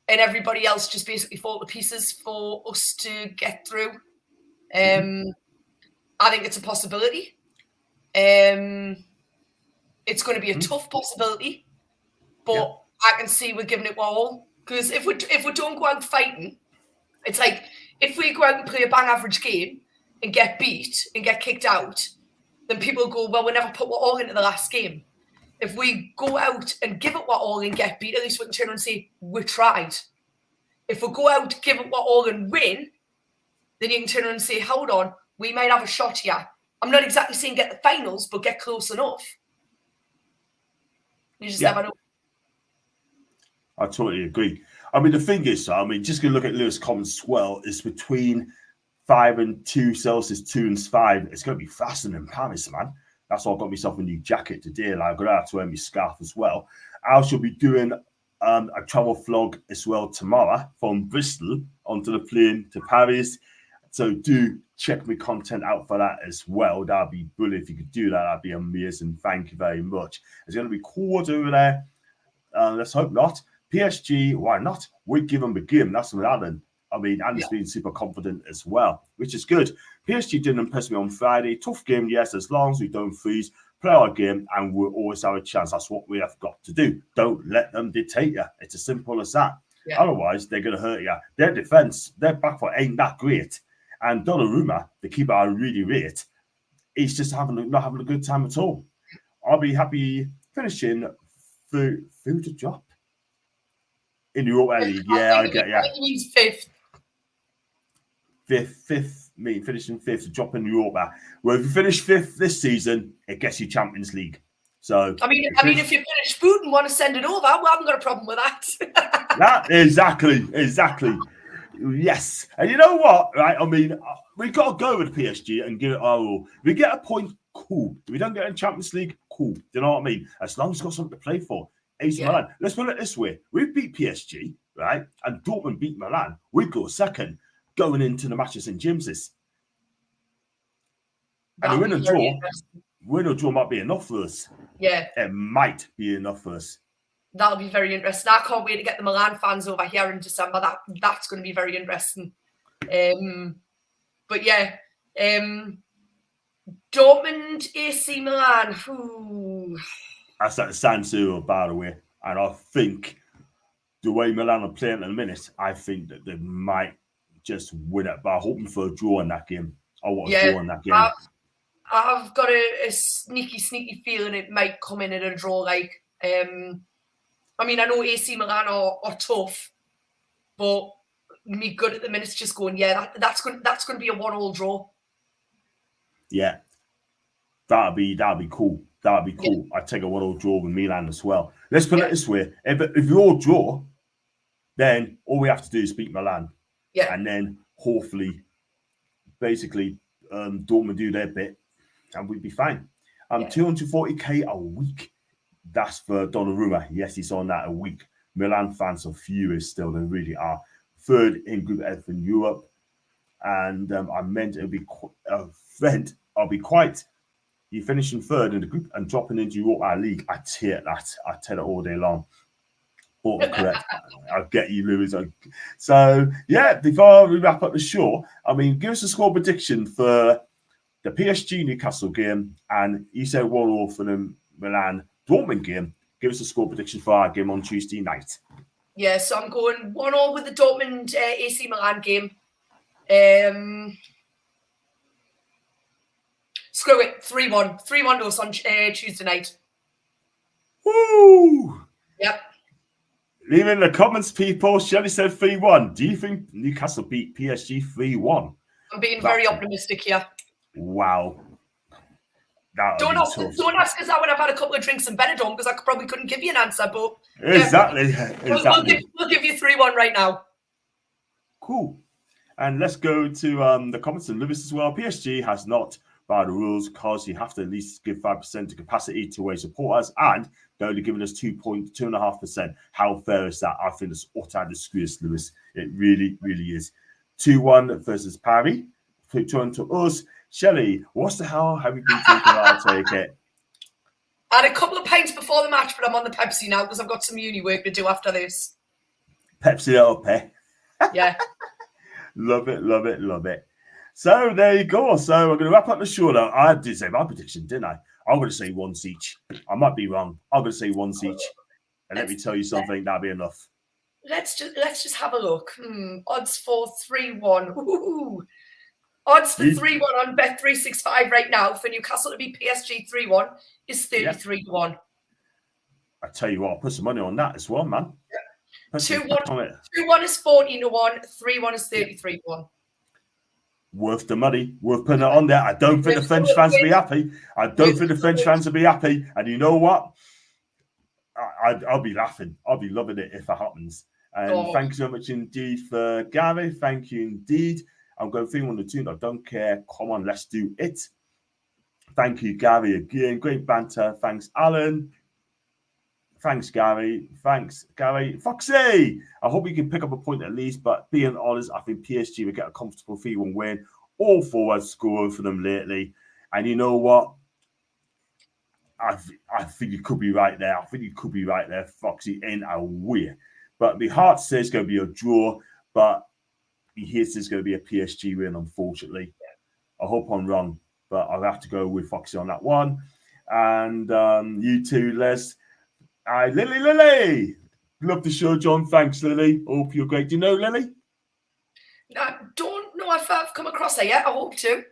and everybody else just basically fall to pieces for us to get through. I think it's a possibility. It's going to be a tough possibility, but I can see we're giving it all. Because if we don't go out fighting, it's like if we go out and play a bang average game and get beat and get kicked out, then people go, well, we never put what all into the last game. If we go out and give it what all and get beat, at least we can turn around and say, we tried. If we go out, give it what all and win, then you can turn around and say, hold on, we might have a shot here. I'm not exactly saying get the finals, but get close enough. You just never know. I totally agree. I mean, the thing is, just going to look at Lewis' comments as well, it's between 5 and 2 Celsius, 2 and 5. It's going to be faster than Paris, man. That's why I got myself a new jacket today. Like, I'm going to have to wear my scarf as well. I shall be doing a travel vlog as well tomorrow from Bristol onto the plane to Paris. So do check my content out for that as well. That'd be brilliant if you could do that. That'd be amazing. Thank you very much. It's going to be cold over there. Let's hope not. PSG, why not? We give them a game. That's what Alan. I mean, Alan's been super confident as well, which is good. PSG didn't impress me on Friday. Tough game, yes, as long as we don't freeze, play our game, and we'll always have a chance. That's what we have got to do. Don't let them dictate you. It's as simple as that. Yeah. Otherwise, they're going to hurt you. Their defense, their back foot ain't that great. And Donnarumma, the keeper I really rate, he's just not having a good time at all. I'll be happy finishing through the drop in the Europa League. Yeah, I get you. He's fifth. Fifth, me finishing fifth, drop in Europa. Well, if you finish fifth this season, it gets you Champions League. So I mean, if you finish food and want to send it over, well, I haven't got a problem with that. Exactly. Yes, and you know what? Right? I mean, we've got to go with PSG and give it our all. If we get a point, cool. If we don't get in Champions League, cool. Do you know what I mean? As long as we've got something to play for. AC Milan. Let's put it this way: we beat PSG, right? And Dortmund beat Milan. We go second, going into the matches in James's. And a win or draw might be enough for us. Yeah, it might be enough for us. That'll be very interesting. I can't wait to get the Milan fans over here in December. That's going to be very interesting. But yeah, Dortmund, AC Milan. Ooh. That's at the San Siro, by the way. And I think the way Milan are playing in a minute, I think that they might just win it. But I'm hoping for a draw in that game. I want a draw in that game. I've got a sneaky feeling it might come in at a draw. Like, I mean, I know AC Milan are tough, but me good at the minute's just going, that's going to be a 1-1 draw. Yeah, that'd be cool. That'd be cool. Yeah. I'd take a 1-1 draw with Milan as well. Let's put it this way: if you all draw, then all we have to do is beat Milan. Yeah, and then hopefully, basically, Dortmund do their bit, and we'd be fine. 240k a week. That's for Donnarumma. Yes, he's on that a week. Milan fans are furious still. They really are. Third in Group F in Europe. And I meant it'll be I'll be quite. You finishing third in the group and dropping into Europa League. I tear that. I tell it all day long. Autocorrect. I'll get you, Lewis. So, before we wrap up the show, I mean, give us a score prediction for the PSG Newcastle game. And you said 1-1 for the Milan Dortmund game. Give us a score prediction for our game on Tuesday night. Yeah, so I'm going 1-1 with the Dortmund AC Milan game. Screw it, 3-1. 3-1 to us on Tuesday night. Woo! Yep. Leave in the comments, people. Shelley said 3-1. Do you think Newcastle beat PSG 3-1? I'm being very optimistic here. Wow. Don't ask us that when I've had a couple of drinks in Benidorm, because I probably couldn't give you an answer. But exactly. We'll give you 3-1 right now. Cool. And let's go to the comments and Lewis as well. PSG has not by the rules because you have to at least give 5% of capacity to away supporters, and they're only giving us 2.5%. How fair is that? I think it's utter disgrace, Lewis. It really, really is. 2-1 versus Paris. Turn to us. Shelley, what the hell have you been thinking? I'll take it. I had a couple of pints before the match, but I'm on the Pepsi now because I've got some uni work to do after this. Pepsi it up, eh? Yeah. Love it. So there you go. So we're going to wrap up the show now. I did say my prediction, didn't I? I'm going to say once each. I might be wrong. I'm going to say once each. And let me tell you something, that'll be enough. Let's just have a look. Odds for 3-1. Ooh. Odds for 3-1 on Bet365 right now for Newcastle to beat PSG 3-1 is 33-1. I tell you what, I'll put some money on that as well, man. 2-1 is 14-1, 3-1 is 33-1. Worth the money, worth putting it on there. I don't think the French fans will be happy. And you know what? I'll be laughing. I'll be loving it if it happens. And thank you so much indeed for Gary. Thank you indeed. I'm going 3-1 to 2. I don't care. Come on, let's do it. Thank you, Gary, again. Great banter. Thanks, Alan. Thanks, Gary. Foxy, I hope we can pick up a point at least, but being honest, I think PSG will get a comfortable 3-1 win. All forwards scoring for them lately. And you know what? I think you could be right there. Foxy, in a way. But my heart says it's going to be a draw, but he hears it's going to be a PSG win, unfortunately. I hope I'm wrong, but I'll have to go with Foxy on that one. And you too, Les. Lily. Love the show, John. Thanks, Lily. Hope you're great. Do you know Lily? I don't know if I've come across her yet. I hope to.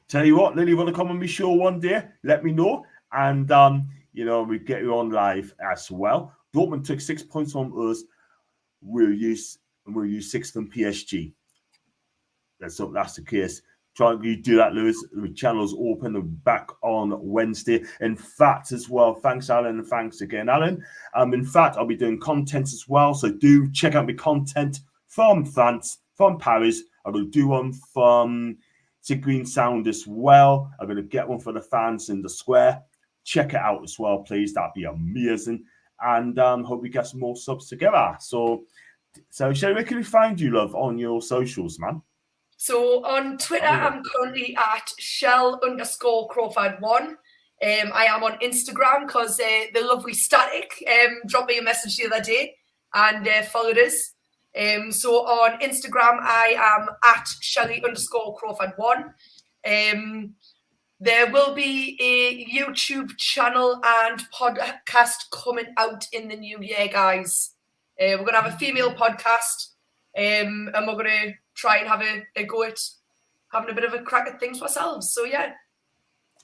Tell you what, Lily, want to come on my show one day? Let me know. And, we get you on live as well. Dortmund took 6 points from us. We'll use 6 from PSG. That's the case. Try to do that, Lewis. The channel's open and back on Wednesday. In fact, as well, thanks, Alan, and thanks again, Alan. In fact, I'll be doing content as well, so do check out my content from France, from Paris. I will do one from Green Sound as well. I'm going to get one for the fans in the square. Check it out as well, please. That'd be amazing. And hope we get some more subs together. So Sherry, where can we find you, love, on your socials, man? So on Twitter, I'm currently at Shell_Crawford1. I am on Instagram because the lovely Static dropped me a message the other day and followed us. So on Instagram, I am at Shelley_Crawford1. There will be a YouTube channel and podcast coming out in the new year, guys. We're going to have a female podcast, and we're going to try and have a go at having a bit of a crack at things ourselves. So, yeah.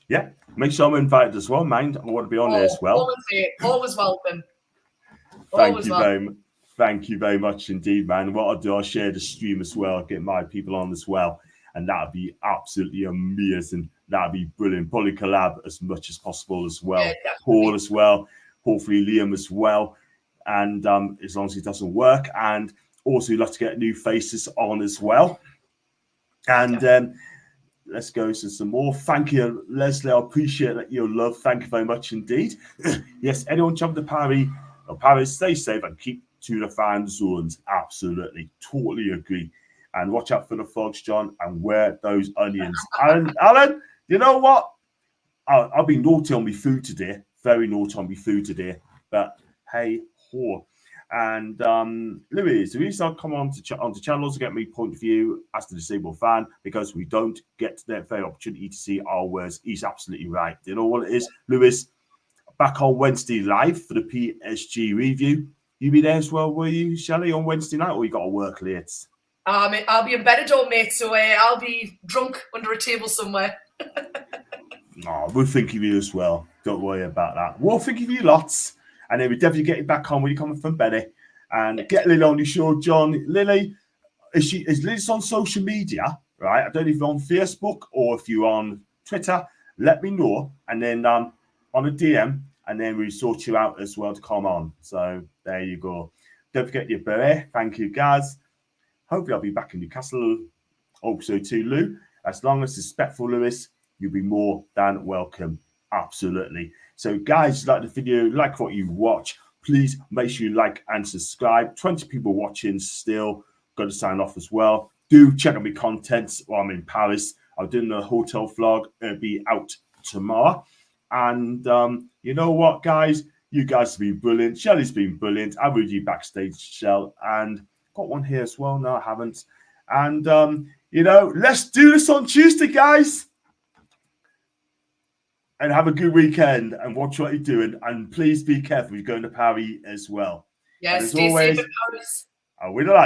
Yeah, make sure I'm invited as well, mind. I want to be on there as well. Always welcome. Thank you very much indeed, man. What I'll do, I'll share the stream as well, get my people on as well, and that'd be absolutely amazing. That'd be brilliant. Probably collab as much as possible as well. Yeah, Paul as well, hopefully Liam as well, and as long as it doesn't work, and also love to get new faces on as well. And let's go to some more. Thank you, Leslie. I appreciate that your love. Thank you very much indeed. Yes, anyone jump to Paris, stay safe and keep to the fan zones. Absolutely. Totally agree. And watch out for the frogs, John, and wear those onions. Alan, you know what? I've been naughty on my food today. Very naughty on my food today. But hey, ho. And Louis, the reason I come onto channels to get my point of view as the disabled fan, because we don't get that very opportunity to see our words. He's absolutely right. You know what it is, Louis? Back on Wednesday live for the PSG review. You be there as well, will you, Shelley, on Wednesday night, or you got to work late? I'll be in Benidorm, mate, so I'll be drunk under a table somewhere. No, we'll think of you as well. Don't worry about that. We'll think of you lots. And then we definitely get you back on when you're coming from Benny. And get Lily on your show, John. Lily, is Lily's on social media, right? I don't know if you're on Facebook or if you're on Twitter. Let me know. And then on a DM, and then we sort you out as well to come on. So there you go. Don't forget your beret. Thank you, guys. Hopefully I'll be back in Newcastle. Hope so too, Lou. As long as respectful, Lewis, you'll be more than welcome. Absolutely. So, guys, like the video, like what you watch, please make sure you like and subscribe. 20 people watching still. Got to sign off as well. Do check out my content while I'm in Paris. I'm doing a hotel vlog. It'll be out tomorrow. And you know what, guys? You guys have been brilliant. Shelley's been brilliant. I will you backstage, Shell. And got one here as well. No, I haven't. And, let's do this on Tuesday, guys. And have a good weekend and watch what you're doing. And please be careful. You're going to Paris as well. Yes, stay safe in Paris. I will.